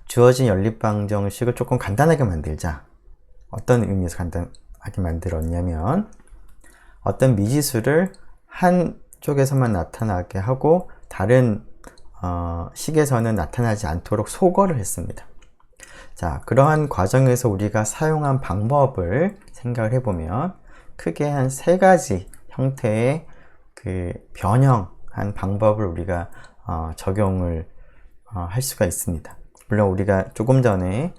주어진 연립방정식을 조금 간단하게 만들자. 어떤 의미에서 간단하게 만들었냐면, 어떤 미지수를 한쪽에서만 나타나게 하고 다른 식에서는 나타나지 않도록 소거를 했습니다. 자, 그러한 과정에서 우리가 사용한 방법을 생각을 해보면 크게 한 3가지 형태의 그 변형한 방법을 우리가 적용을 할 수가 있습니다. 물론 우리가 조금 전에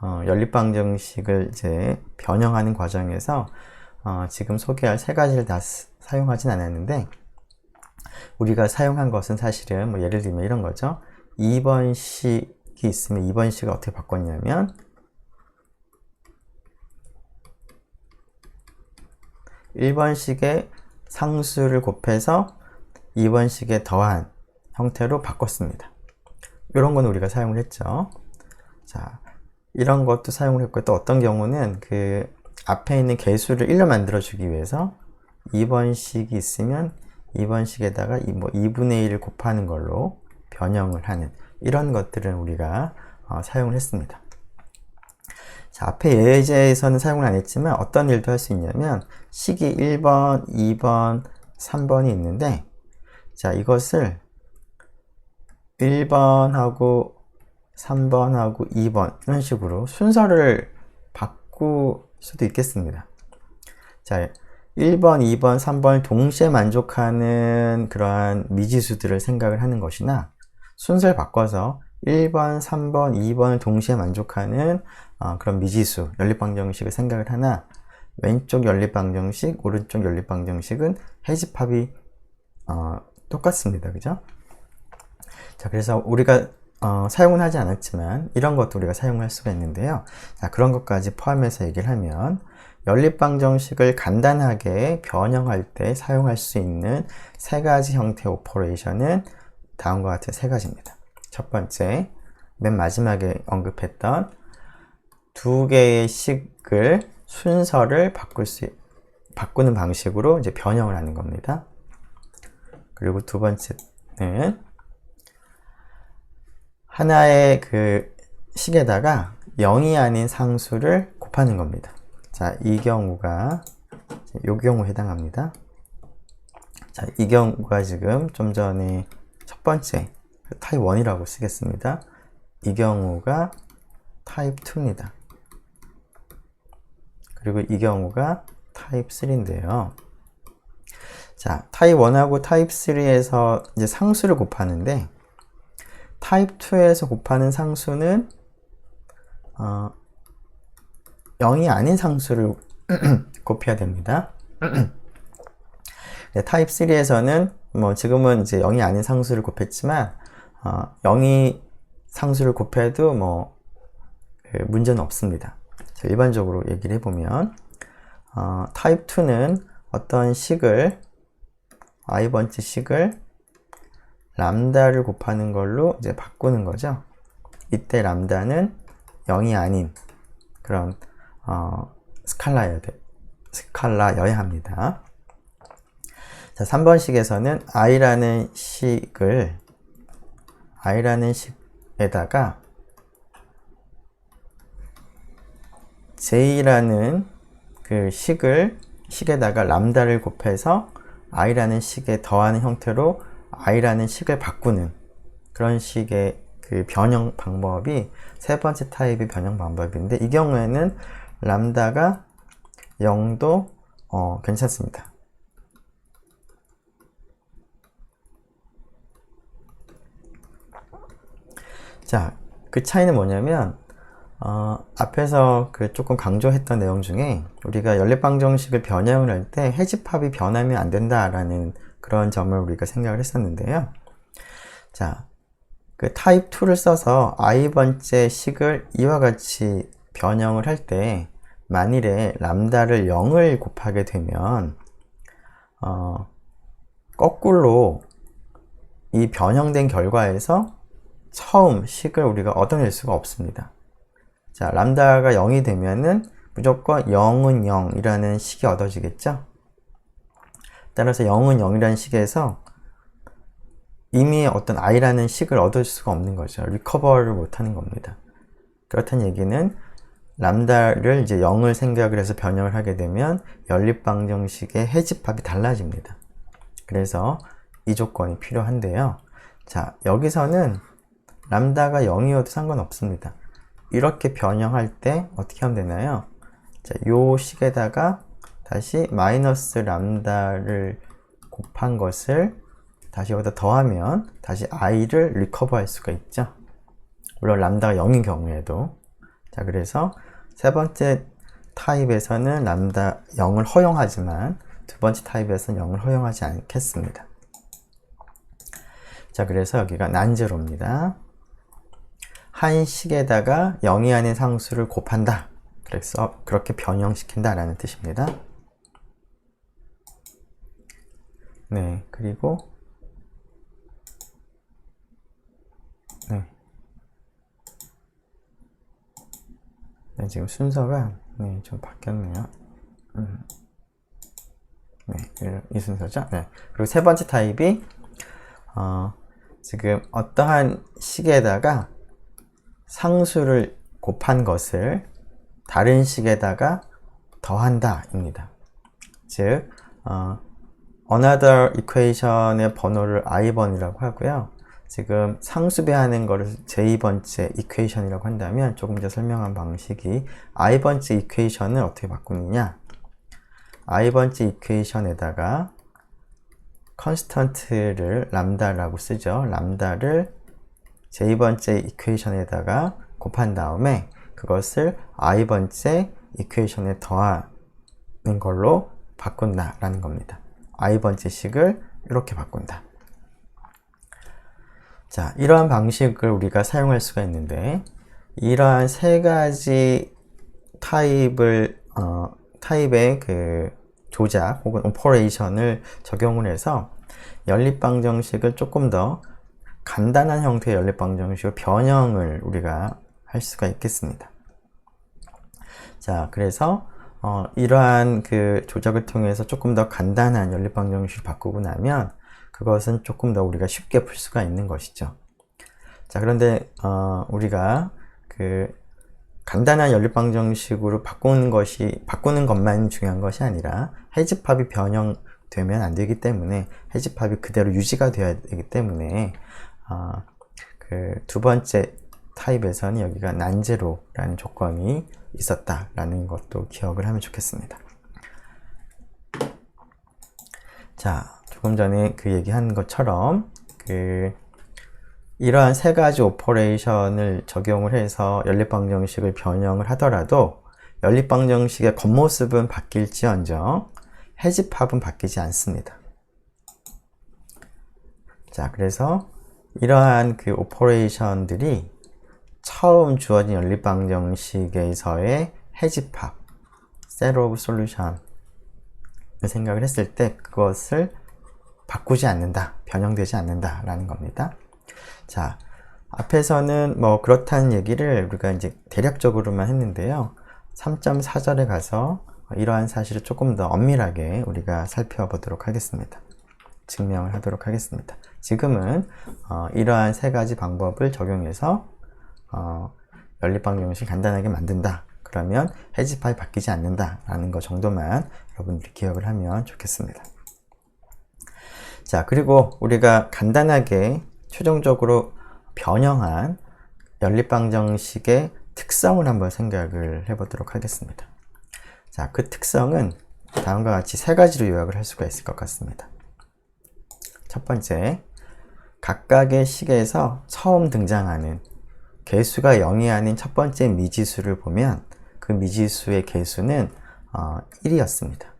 연립방정식을 이제 변형하는 과정에서 지금 소개할 3가지를 다 사용하진 않았는데, 우리가 사용한 것은 사실은 뭐 예를 들면 이런 거죠. 2번식이 있으면 2번식을 어떻게 바꿨냐면 1번식의 상수를 곱해서 2번식에 더한 형태로 바꿨습니다. 이런 거는 우리가 사용을 했죠. 자, 이런 것도 사용을 했고, 또 어떤 경우는 그 앞에 있는 개수를 1로 만들어 주기 위해서 2번식이 있으면 2번식에다가 뭐 2분의 1을 곱하는 걸로 변형을 하는 이런 것들은 우리가 사용을 했습니다. 자, 앞에 예제에서는 사용을 안 했지만 어떤 일도 할 수 있냐면 식이 1번, 2번, 3번이 있는데, 자, 이것을 1번하고 3번하고 2번 이런 식으로 순서를 바꿀 수도 있겠습니다. 자, 1번, 2번, 3번을 동시에 만족하는 그러한 미지수들을 생각을 하는 것이나, 순서를 바꿔서 1번, 3번, 2번을 동시에 만족하는 그런 미지수, 연립방정식을 생각을 하나, 왼쪽 연립방정식, 오른쪽 연립방정식은 해집합이 똑같습니다. 그죠? 자, 그래서 우리가 사용은 하지 않았지만 이런 것도 우리가 사용할 수가 있는데요. 자, 그런 것까지 포함해서 얘기를 하면 연립방정식을 간단하게 변형할 때 사용할 수 있는 3가지 형태의 오퍼레이션은 다음과 같은 3가지입니다. 첫 번째, 맨 마지막에 언급했던 2개의 식을 순서를 바꾸는 방식으로 이제 변형을 하는 겁니다. 그리고 두 번째는 하나의 그 식에다가 0이 아닌 상수를 곱하는 겁니다. 자, 이 경우가 이 경우에 해당합니다. 자, 이 경우가 지금 좀 전에 첫 번째 타입 1이라고 쓰겠습니다. 이 경우가 타입 2입니다. 그리고 이 경우가 타입 3인데요. 자, 타입 1하고 타입 3에서 이제 상수를 곱하는데, 타입 2에서 곱하는 상수는 0이 아닌 상수를 곱해야 됩니다. 네, 타입 3에서는 뭐 지금은 이제 0이 아닌 상수를 곱했지만 0이 상수를 곱해도 뭐 문제는 없습니다. 자, 일반적으로 얘기를 해보면 타입 2는 어떤 식을 i번째 식을 람다를 곱하는 걸로 이제 바꾸는 거죠. 이때 람다는 0이 아닌 그런 스칼라여야 합니다. 자, 3번식에서는 i라는 식에다가 j라는 그 식에다가 람다를 곱해서 i라는 식에 더하는 형태로 i라는 식을 바꾸는 그런 식의 그 변형 방법이 3번째 타입의 변형 방법인데, 이 경우에는 람다가 0도 괜찮습니다. 자, 그 차이는 뭐냐면 앞에서 그 조금 강조했던 내용 중에 우리가 연립방정식을 변형을 할 때 해집합이 변하면 안 된다라는 그런 점을 우리가 생각을 했었는데요. 자, 그 타입 2를 써서 i번째 식을 이와 같이 변형을 할 때 만일에 람다를 0을 곱하게 되면 거꾸로 이 변형된 결과에서 처음 식을 우리가 얻어낼 수가 없습니다. 자, 람다가 0이 되면은 무조건 0은 0이라는 식이 얻어지겠죠? 따라서 0은 0이라는 식에서 이미 어떤 i라는 식을 얻을 수가 없는 거죠. 리커버를 못하는 겁니다. 그렇다는 얘기는 람다를 이제 0을 생각을 해서 변형을 하게 되면 연립방정식의 해집합이 달라집니다. 그래서 이 조건이 필요한데요. 자, 여기서는 람다가 0이어도 상관없습니다. 이렇게 변형할 때 어떻게 하면 되나요? 자, 요 식에다가 다시 마이너스 람다를 곱한 것을 다시 여기다 더하면 다시 i를 리커버 할 수가 있죠. 물론 람다가 0인 경우에도. 자, 그래서 세 번째 타입에서는 람다 0을 허용하지만 두 번째 타입에서는 0을 허용하지 않겠습니다. 자, 그래서 여기가 난제로입니다. 한 식에다가 0이 아닌 상수를 곱한다. 그래서 그렇게 변형시킨다 라는 뜻입니다. 네, 그리고 네, 지금 순서가 좀 바뀌었네요. 네, 이 순서죠. 네. 그리고 세 번째 타입이 지금 어떠한 식에다가 상수를 곱한 것을 다른 식에다가 더한다 입니다. 즉 another equation의 번호를 i번이라고 하고요. 지금 상수배하는 거를 j2번째 equation이라고 한다면 조금 전에 설명한 방식이 i번째 equation을 어떻게 바꾸느냐, i번째 equation에다가 constant를 람다라고 쓰죠. 람다를 j번째 equation에다가 곱한 다음에 그것을 i번째 equation에 더하는 걸로 바꾼다 라는 겁니다. i번째 식을 이렇게 바꾼다. 자, 이러한 방식을 우리가 사용할 수가 있는데, 이러한 세 가지 타입의 그 조작 혹은 오퍼레이션을 적용을 해서 연립방정식을 조금 더 간단한 형태의 연립방정식으로 변형을 우리가 할 수가 있겠습니다. 자, 그래서 이러한 그 조작을 통해서 조금 더 간단한 연립방정식을 바꾸고 나면 그것은 조금 더 우리가 쉽게 풀 수가 있는 것이죠. 자, 그런데 우리가 그 간단한 연립방정식으로 바꾸는 것만 중요한 것이 아니라 해집합이 변형되면 안 되기 때문에 해집합이 그대로 유지가 되어야 되기 때문에 그 두 번째 타입에서는 여기가 난제로라는 조건이 있었다라는 것도 기억을 하면 좋겠습니다. 자, 조금 전에 그 얘기한 것처럼 이러한 세 가지 오퍼레이션을 적용을 해서 연립방정식을 변형을 하더라도 연립방정식의 겉모습은 바뀔지언정 해집합은 바뀌지 않습니다. 자, 그래서 이러한 그 오퍼레이션들이 처음 주어진 연립방정식에서의 해집합, set of solution을 생각을 했을 때 그것을 바꾸지 않는다, 변형되지 않는다 라는 겁니다. 자, 앞에서는 뭐 그렇다는 얘기를 우리가 이제 대략적으로만 했는데요. 3.4절에 가서 이러한 사실을 조금 더 엄밀하게 우리가 살펴보도록 하겠습니다. 증명을 하도록 하겠습니다. 지금은 이러한 세 가지 방법을 적용해서 연립방정식을 간단하게 만든다. 그러면 해집합이 바뀌지 않는다 라는 것 정도만 여러분들이 기억을 하면 좋겠습니다. 자, 그리고 우리가 간단하게 최종적으로 변형한 연립방정식의 특성을 한번 생각을 해보도록 하겠습니다. 자, 그 특성은 다음과 같이 세 가지로 요약을 할 수가 있을 것 같습니다. 첫 번째, 각각의 식에서 처음 등장하는 개수가 0이 아닌 첫 번째 미지수를 보면 그 미지수의 개수는 1이었습니다.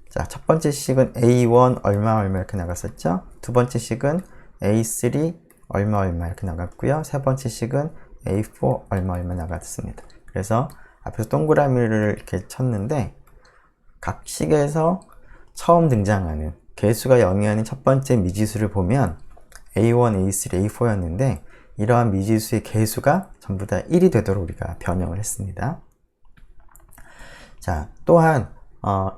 자, 첫 번째 식은 A1 얼마 이렇게 나갔었죠. 두 번째 식은 A3 얼마 이렇게 나갔고요. 세 번째 식은 A4 얼마 나갔습니다. 그래서 앞에서 동그라미를 이렇게 쳤는데 각 식에서 처음 등장하는 개수가 0이 아닌 첫 번째 미지수를 보면 A1, A3, A4였는데 이러한 미지수의 개수가 전부 다 1이 되도록 우리가 변형을 했습니다. 자, 또한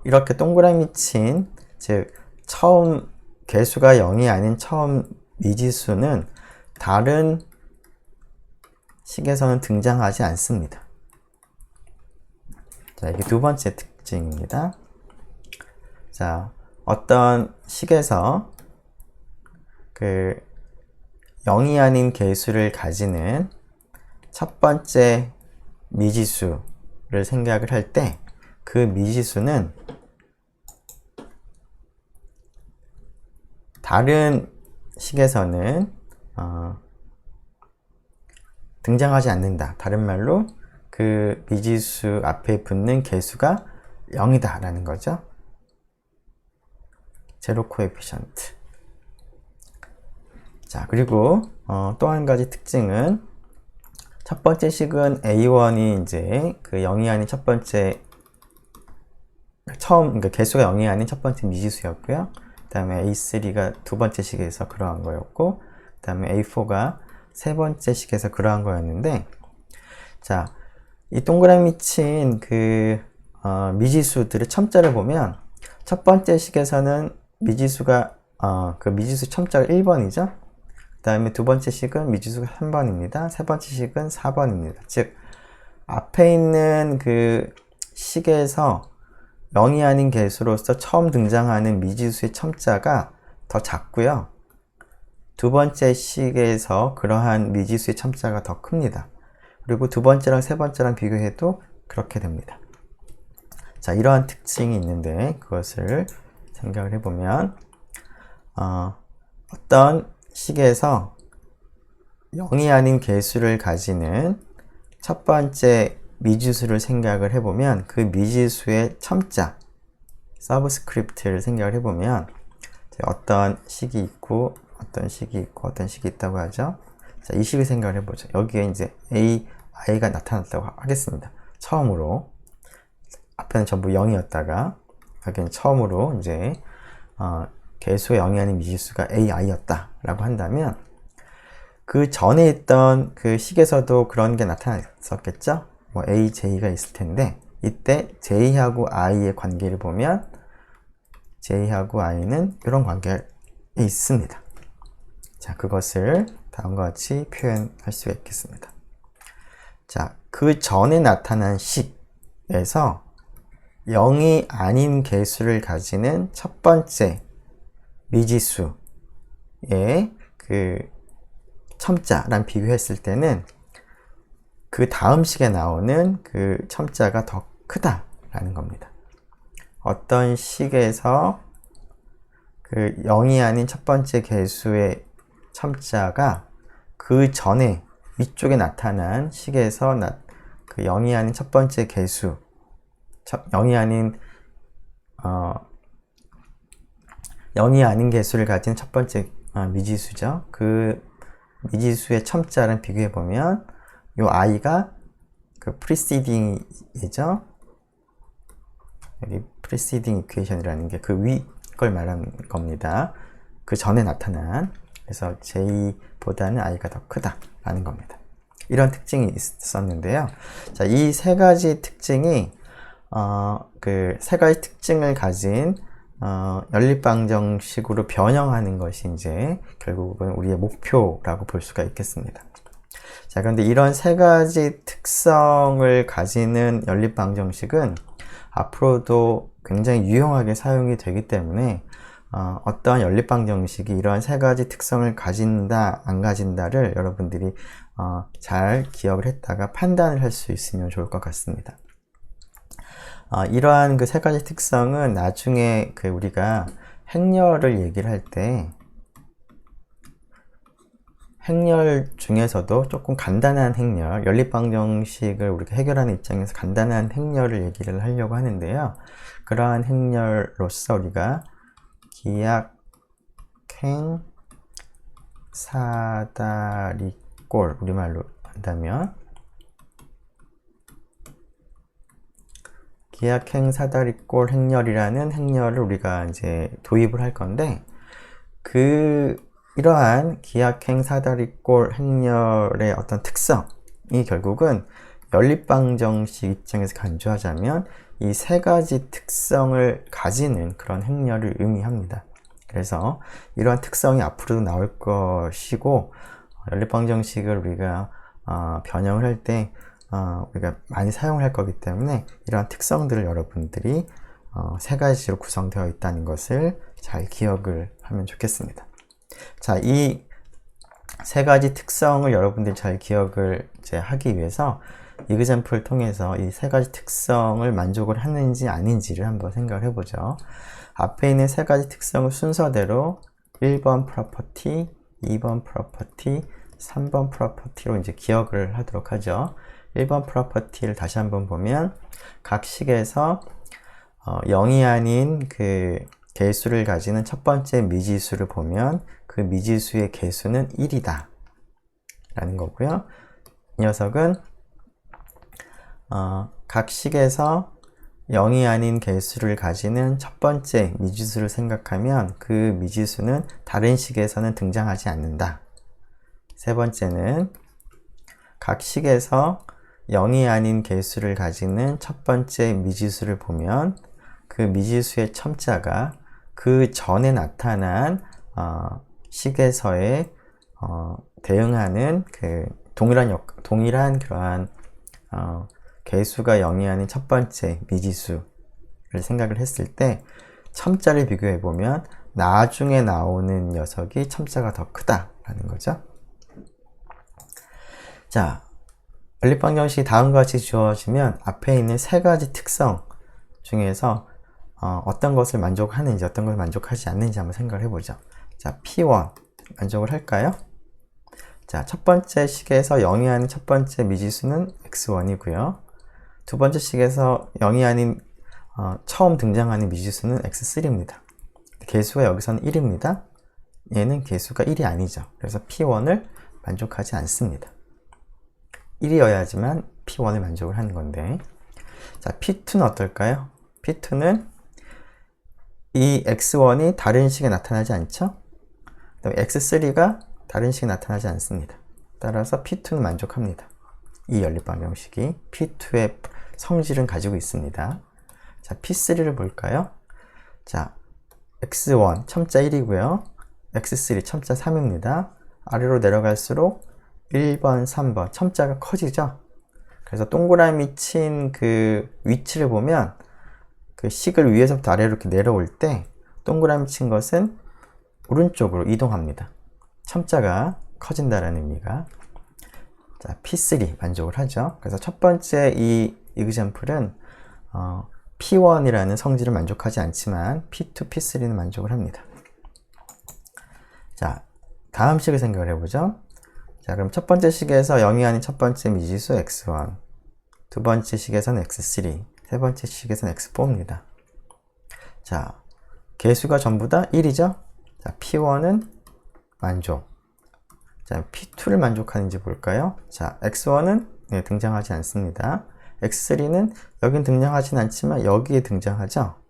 이렇게 동그라미 친, 즉 처음 개수가 0이 아닌 처음 미지수는 다른 식에서는 등장하지 않습니다. 자, 이게 두 번째 특징입니다. 자, 어떤 식에서 그 0이 아닌 개수를 가지는 첫 번째 미지수를 생각을 할 때 그 미지수는 다른 식에서는 등장하지 않는다. 다른 말로 그 미지수 앞에 붙는 개수가 0이다 라는 거죠. 제로 코에피션트. 자, 그리고 또 한 가지 특징은 첫 번째 식은 A1이 이제 그 0이 아닌 첫 번째 그러니까 개수가 0이 아닌 첫 번째 미지수였고요. 그 다음에 A3가 두 번째 식에서 그러한 거였고, 그 다음에 A4가 세 번째 식에서 그러한 거였는데, 자, 이 동그라미 친 그 미지수들의 첨자를 보면 첫 번째 식에서는 미지수가 그 미지수 첨자가 1번이죠. 그 다음에 두 번째 식은 미지수가 3번입니다. 세 번째 식은 4번입니다. 즉 앞에 있는 그 식에서 0이 아닌 개수로서 처음 등장하는 미지수의 첨자가 더 작고요. 두 번째 식에서 그러한 미지수의 첨자가 더 큽니다. 그리고 두 번째랑 세 번째랑 비교해도 그렇게 됩니다. 자, 이러한 특징이 있는데 그것을 생각을 해보면 어떤 식에서 0이 아닌 개수를 가지는 첫 번째 미지수를 생각을 해보면 그 미지수의 첨자, 서브스크립트를 생각을 해보면 어떤 식이 있고 어떤 식이 있고 어떤 식이 있다고 하죠. 자, 이 식을 생각을 해보죠. 여기에 이제 i가 나타났다고 하겠습니다. 처음으로 앞에는 전부 0이었다가 여기는 처음으로 이제 개수가 0이 아닌 미지수가 ai였다 라고 한다면 그 전에 있던 그 식에서도 그런 게 나타났었겠죠. 뭐 a, j가 있을 텐데 이때 j하고 i의 관계를 보면 j하고 i는 이런 관계가 있습니다. 자, 그것을 다음과 같이 표현할 수 있겠습니다. 자, 그 전에 나타난 식에서 0이 아닌 개수를 가지는 첫 번째 미지수의 그 첨자랑 비교했을 때는 그 다음 식에 나오는 그 첨자가 더 크다라는 겁니다. 어떤 식에서 그 0이 아닌 첫 번째 개수의 첨자가 그 전에 위쪽에 나타난 식에서 그 0이 아닌 첫 번째 개수, 0이 아닌 개수를 가진 첫 번째 미지수죠. 그 미지수의 첨자랑 비교해 보면 요 i가 그 preceding이죠. 여기 preceding equation이라는 게 그 위 걸 말하는 겁니다. 그 전에 나타난, 그래서 j보다는 i가 더 크다라는 겁니다. 이런 특징이 있었는데요. 자, 이 세 가지 특징이 그 세 가지 특징을 가진 연립방정식으로 변형하는 것이 이제 결국은 우리의 목표라고 볼 수가 있겠습니다. 자, 그런데 이런 세 가지 특성을 가지는 연립방정식은 앞으로도 굉장히 유용하게 사용이 되기 때문에 어떠한 연립방정식이 이러한 세 가지 특성을 가진다, 안 가진다를 여러분들이 잘 기억을 했다가 판단을 할 수 있으면 좋을 것 같습니다. 이러한 그 세 가지 특성은 나중에 그 우리가 행렬을 얘기를 할 때 행렬 중에서도 조금 간단한 행렬, 연립방정식을 우리가 해결하는 입장에서 간단한 행렬을 얘기를 하려고 하는데요. 그러한 행렬로서 우리가 기약행 사다리꼴, 우리말로 한다면 기약행 사다리꼴 행렬이라는 행렬을 우리가 이제 도입을 할 건데 이러한 기약행 사다리꼴 행렬의 어떤 특성이 결국은 연립방정식 입장에서 간주하자면 이 세 가지 특성을 가지는 그런 행렬을 의미합니다. 그래서 이러한 특성이 앞으로도 나올 것이고 연립방정식을 우리가 변형을 할 때 우리가 많이 사용을 할 거기 때문에 이러한 특성들을 여러분들이 세 가지로 구성되어 있다는 것을 잘 기억을 하면 좋겠습니다. 자, 이 세 가지 특성을 여러분들이 잘 기억을 이제 하기 위해서 이그젬플을 통해서 이 세 가지 특성을 만족을 하는지 아닌지를 한번 생각을 해보죠. 앞에 있는 세 가지 특성을 순서대로 1번 프로퍼티, 2번 프로퍼티, 3번 프로퍼티로 이제 기억을 하도록 하죠. 1번 프로퍼티를 다시 한번 보면 각 식에서 0이 아닌 그 개수를 가지는 첫 번째 미지수를 보면 그 미지수의 개수는 1이다 라는 거고요. 이 녀석은 각 식에서 0이 아닌 개수를 가지는 첫 번째 미지수를 생각하면 그 미지수는 다른 식에서는 등장하지 않는다. 세 번째는 각 식에서 0이 아닌 개수를 가지는 첫 번째 미지수를 보면 그 미지수의 첨자가 그 전에 나타난 식에서의 대응하는 그 동일한 그러한 개수가 0이 아닌 첫 번째 미지수를 생각을 했을 때 첨자를 비교해 보면 나중에 나오는 녀석이 첨자가 더 크다라는 거죠. 자, 연립방정식이 다음과 같이 주어지면 앞에 있는 세 가지 특성 중에서 어떤 것을 만족하는지 어떤 것을 만족하지 않는지 한번 생각을 해보죠. 자, P1 만족을 할까요? 자, 첫 번째 식에서 0이 아닌 첫 번째 미지수는 x1이고요. 두 번째 식에서 0이 아닌 처음 등장하는 미지수는 x3입니다. 개수가 여기서는 1입니다. 얘는 개수가 1이 아니죠. 그래서 P1을 만족하지 않습니다. 1이어야지만 P1을 만족을 하는 건데, 자, P2는 어떨까요? P2는 이 x1이 다른 식에 나타나지 않죠? 그다음에 x3가 다른 식에 나타나지 않습니다. 따라서 P2는 만족합니다. 이 연립방정식이 P2의 성질은 가지고 있습니다. 자, P3를 볼까요? 자, x1 첨자 1이고요. x3 첨자 3입니다. 아래로 내려갈수록 1번, 3번 첨자가 커지죠? 그래서 동그라미 친 그 위치를 보면 그 식을 위에서부터 아래로 이렇게 내려올 때 동그라미 친 것은 오른쪽으로 이동합니다. 첨자가 커진다는 의미가. 자, P3 만족을 하죠. 그래서 첫 번째 이 이그젬플은 P1이라는 성질을 만족하지 않지만 P2, P3는 만족을 합니다. 자, 다음 식을 생각을 해보죠. 자, 그럼 첫 번째 식에서 0이 아닌 첫 번째 미지수 x1, 두 번째 식에서는 x3, 세 번째 식에서는 x4입니다. 자, 개수가 전부 다 1이죠? 자, P1은 만족. 자, P2를 만족하는지 볼까요? 자, x1은 등장하지 않습니다. x3는 여긴 등장하진 않지만 여기에 등장하죠?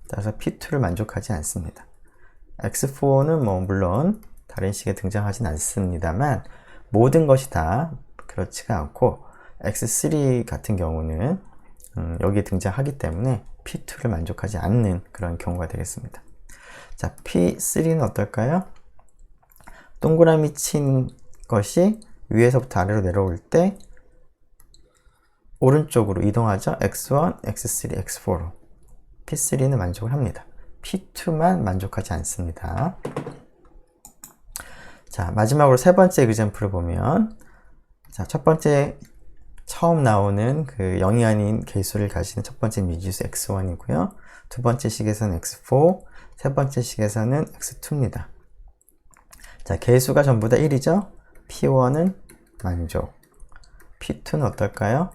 따라서 P2를 만족하지 않습니다. x4는 물론 다른 식에 등장하진 않습니다만 모든 것이 다 그렇지가 않고 x3 같은 경우는 여기에 등장하기 때문에 P2를 만족하지 않는 그런 경우가 되겠습니다. 자, P3는 어떨까요? 동그라미 친 것이 위에서부터 아래로 내려올 때 오른쪽으로 이동하죠. x1, x3, x4로. P3는 만족을 합니다. P2만 만족하지 않습니다. 자, 마지막으로 세 번째 이그젬플을 보면, 자, 첫 번째 처음 나오는 그 0이 아닌 개수를 가지는 첫 번째 미지수 x1이고요. 두 번째 식에서는 x4, 세 번째 식에서는 x2입니다. 자, 개수가 전부 다 1이죠? P1은 만족. P2는 어떨까요?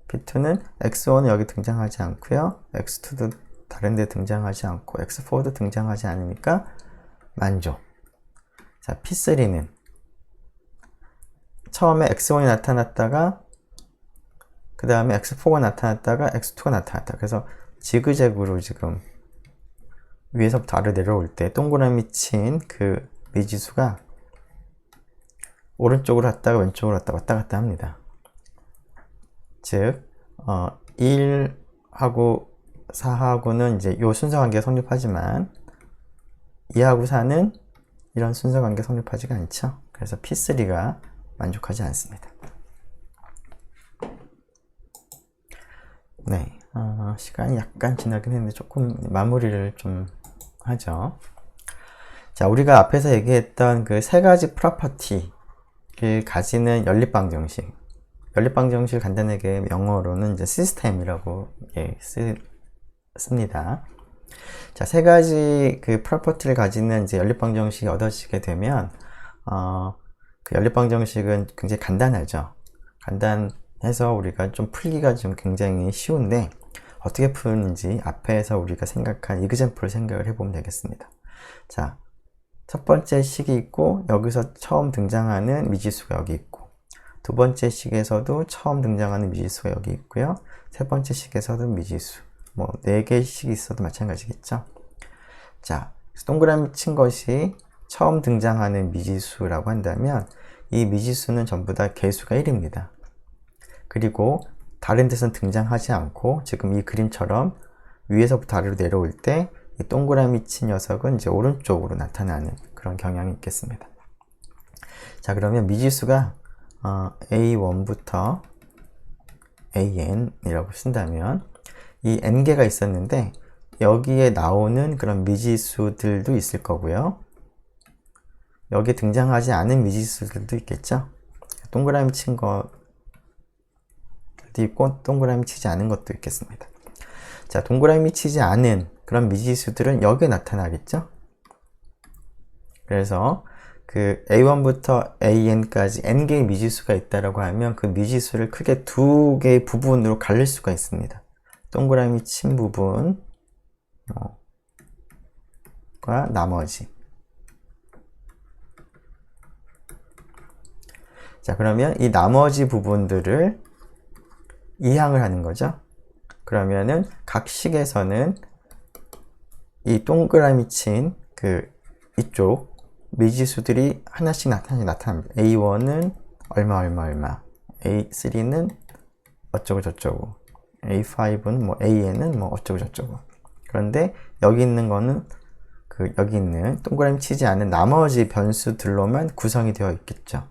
P2는 x1은 여기 등장하지 않고요. x2도 다른 데 등장하지 않고 x4도 등장하지 않으니까 만족. 자, P3는 처음에 x1이 나타났다가 그 다음에 x4가 나타났다가 x2가 나타났다. 그래서 지그재그로 지금 위에서부터 아래로 내려올 때 동그라미 친 그 미지수가 오른쪽으로 갔다가 왼쪽으로 갔다 왔다 갔다 합니다. 즉 1하고 4하고는 이제 이 순서 관계가 성립하지만 2하고 4는 이런 순서 관계 성립하지가 않죠. 그래서 P3가 만족하지 않습니다. 네, 시간이 약간 지나긴 했는데 조금 마무리를 좀 하죠. 자, 우리가 앞에서 얘기했던 그 세 가지 프로퍼티를 가지는 연립방정식. 연립방정식을 간단하게 영어로는 이제 시스템이라고 씁니다. 자, 세 가지 그 프로퍼티를 가지는 이제 연립방정식이 얻어지게 되면, 그 연립방정식은 굉장히 간단하죠. 간단해서 우리가 좀 풀기가 좀 굉장히 쉬운데, 어떻게 푸는지 앞에서 우리가 생각한 이그젠플을 생각을 해보면 되겠습니다. 자, 첫 번째 식이 있고, 여기서 처음 등장하는 미지수가 여기 있고, 두 번째 식에서도 처음 등장하는 미지수가 여기 있고요. 세 번째 식에서도 미지수. 뭐, 4개의 식이 있어도 마찬가지겠죠. 자, 동그라미 친 것이 처음 등장하는 미지수라고 한다면, 이 미지수는 전부 다 개수가 1입니다. 그리고 다른 데선 등장하지 않고, 지금 이 그림처럼 위에서부터 아래로 내려올 때, 이 동그라미 친 녀석은 이제 오른쪽으로 나타나는 그런 경향이 있겠습니다. 자, 그러면 미지수가 A1부터 AN이라고 쓴다면 이 n개가 있었는데 여기에 나오는 그런 미지수들도 있을 거고요. 여기에 등장하지 않은 미지수들도 있겠죠. 동그라미 친 것도 있고 동그라미 치지 않은 것도 있겠습니다. 자, 동그라미 치지 않은 그런 미지수들은 여기에 나타나겠죠. 그래서 그 A1부터 AN까지 n개의 미지수가 있다라고 하면 그 미지수를 크게 2개의 부분으로 갈릴 수가 있습니다. 동그라미 친 부분과 나머지. 자, 그러면 이 나머지 부분들을 이항을 하는 거죠. 그러면은 각 식에서는 이 동그라미 친 그 이쪽 미지수들이 하나씩 나타납니다. A1은 얼마, A3는 어쩌고 저쩌고, A5는 뭐, AN은 뭐 어쩌고 저쩌고. 그런데 여기 있는 거는 여기 있는 동그라미 치지 않은 나머지 변수들로만 구성이 되어 있겠죠.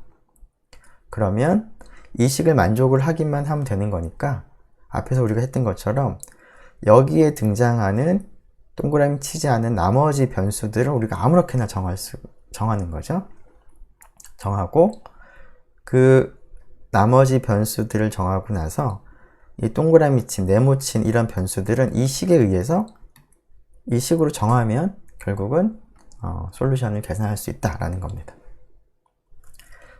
그러면 이 식을 만족을 하기만 하면 되는 거니까 앞에서 우리가 했던 것처럼 여기에 등장하는 동그라미 치지 않은 나머지 변수들을 우리가 아무렇게나 정하는 거죠. 정하고 그 나머지 변수들을 정하고 나서 이 동그라미 친, 네모친 이런 변수들은 이 식에 의해서 이 식으로 정하면 결국은 솔루션을 계산할 수 있다라는 겁니다.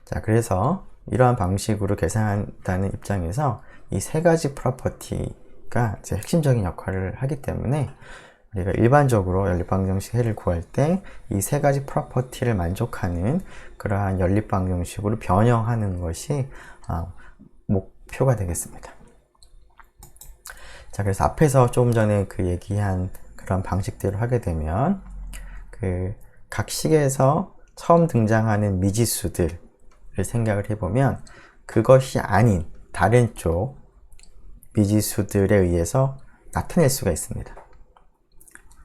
자, 그래서 이러한 방식으로 계산한다는 입장에서 이 세 가지 프로퍼티가 이제 핵심적인 역할을 하기 때문에 우리가 일반적으로 연립방정식 해를 구할 때 이 세 가지 프로퍼티를 만족하는 그러한 연립방정식으로 변형하는 것이 목표가 되겠습니다. 자, 그래서 앞에서 조금 전에 그 얘기한 그런 방식대로 하게 되면 그 각 식에서 처음 등장하는 미지수들을 생각을 해보면 그것이 아닌 다른 쪽 미지수들에 의해서 나타낼 수가 있습니다.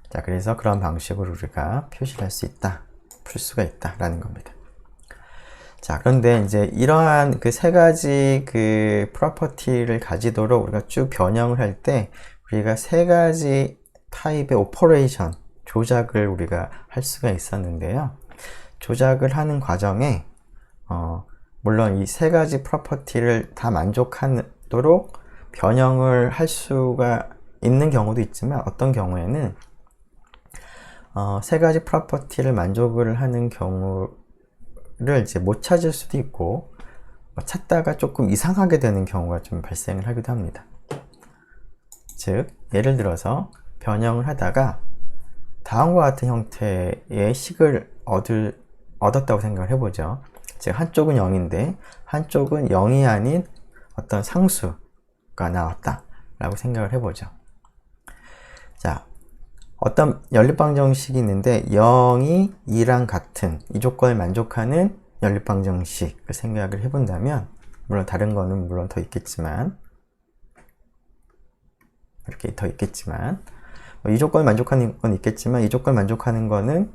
자, 그래서 그런 방식으로 우리가 표시를 할 수 있다, 풀 수가 있다라는 겁니다. 자, 그런데 이제 이러한 그 세 가지 그 프로퍼티를 가지도록 우리가 쭉 변형을 할 때 우리가 세 가지 타입의 오퍼레이션, 조작을 우리가 할 수가 있었는데요. 조작을 하는 과정에 물론 이 세 가지 프로퍼티를 다 만족하도록 변형을 할 수가 있는 경우도 있지만 어떤 경우에는 세 가지 프로퍼티를 만족을 하는 경우를 이제 못 찾을 수도 있고 찾다가 조금 이상하게 되는 경우가 좀 발생을 하기도 합니다. 즉, 예를 들어서 변형을 하다가 다음과 같은 형태의 식을 얻었다고 생각을 해보죠. 즉, 한쪽은 0인데 한쪽은 0이 아닌 어떤 상수가 나왔다 라고 생각을 해보죠. 자, 어떤 연립방정식이 있는데 0이 2랑 같은 이 조건을 만족하는 연립방정식을 생각을 해본다면, 물론 다른 거는 물론 더 있겠지만, 이렇게 더 있겠지만, 이 조건을 만족하는 건 있겠지만 이 조건을 만족하는 거는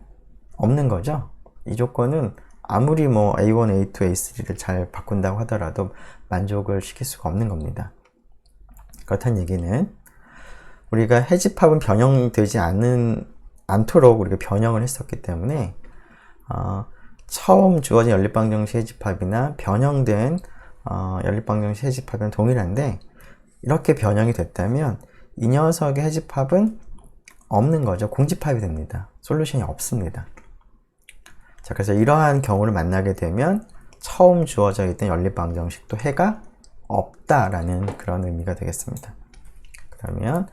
없는 거죠. 이 조건은 아무리 뭐 A1, A2, A3를 잘 바꾼다고 하더라도 만족을 시킬 수가 없는 겁니다. 그렇다는 얘기는 우리가 해집합은 변형되지 않도록 우리가 변형을 했었기 때문에 처음 주어진 연립방정식의 해집합이나 변형된 연립방정식 해집합은 동일한데, 이렇게 변형이 됐다면 이 녀석의 해집합은 없는 거죠. 공집합이 됩니다. 솔루션이 없습니다. 자, 그래서 이러한 경우를 만나게 되면 처음 주어져 있던 연립방정식도 해가 없다라는 그런 의미가 되겠습니다. 그러면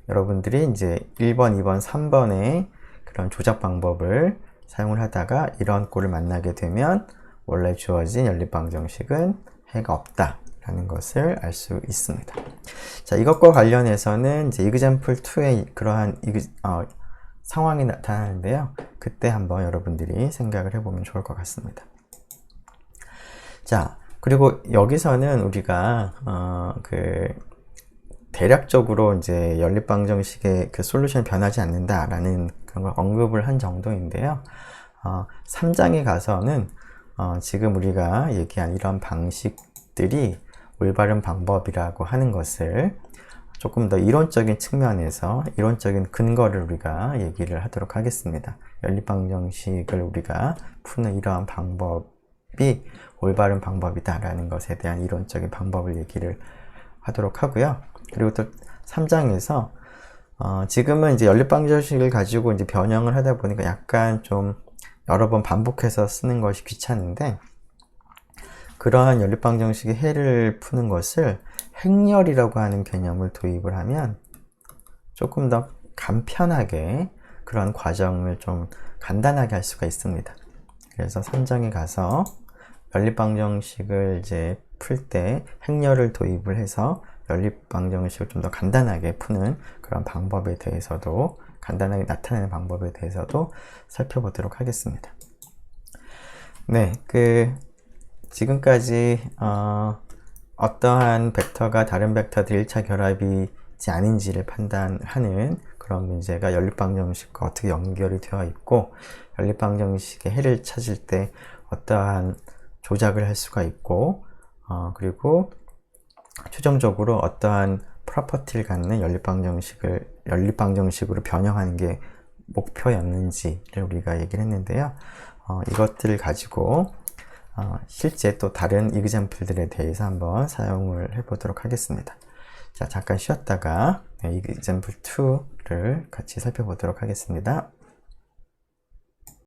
여러분들이 이제 1번, 2번, 3번의 그런 조작 방법을 사용을 하다가 이런 꼴을 만나게 되면 원래 주어진 연립방정식은 해가 없다라는 것을 알 수 있습니다. 자, 이것과 관련해서는 이제 example 2에 그러한 상황이 나타나는데요. 그때 한번 여러분들이 생각을 해보면 좋을 것 같습니다. 자, 그리고 여기서는 우리가 대략적으로 이제 연립방정식의 그 솔루션이 변하지 않는다라는 그런 걸 언급을 한 정도인데요. 3장에 가서는 지금 우리가 얘기한 이런 방식들이 올바른 방법이라고 하는 것을 조금 더 이론적인 측면에서 이론적인 근거를 우리가 얘기를 하도록 하겠습니다. 연립방정식을 우리가 푸는 이러한 방법이 올바른 방법이다라는 것에 대한 이론적인 방법을 얘기를 하도록 하고요. 그리고 또 3장에서 지금은 이제 연립방정식을 가지고 이제 변형을 하다 보니까 약간 좀 여러 번 반복해서 쓰는 것이 귀찮은데, 그러한 연립방정식의 해를 푸는 것을 행렬이라고 하는 개념을 도입을 하면 조금 더 간편하게 그런 과정을 좀 간단하게 할 수가 있습니다. 그래서 3장에 가서 연립방정식을 이제 풀 때 행렬을 도입을 해서 연립방정식을 좀 더 간단하게 푸는 그런 방법에 대해서도, 간단하게 나타내는 방법에 대해서도 살펴보도록 하겠습니다. 네, 지금까지 어떠한 벡터가 다른 벡터들 1차 결합이지 아닌지를 판단하는 그런 문제가 연립방정식과 어떻게 연결이 되어 있고, 연립방정식의 해를 찾을 때 어떠한 조작을 할 수가 있고, 그리고 최종적으로 어떠한 프로퍼티를 갖는 연립방정식으로 변형하는 게 목표였는지를 우리가 얘기를 했는데요. 이것들을 가지고 실제 또 다른 example들에 대해서 한번 사용을 해보도록 하겠습니다. 자, 잠깐 쉬었다가 example 2를 같이 살펴보도록 하겠습니다.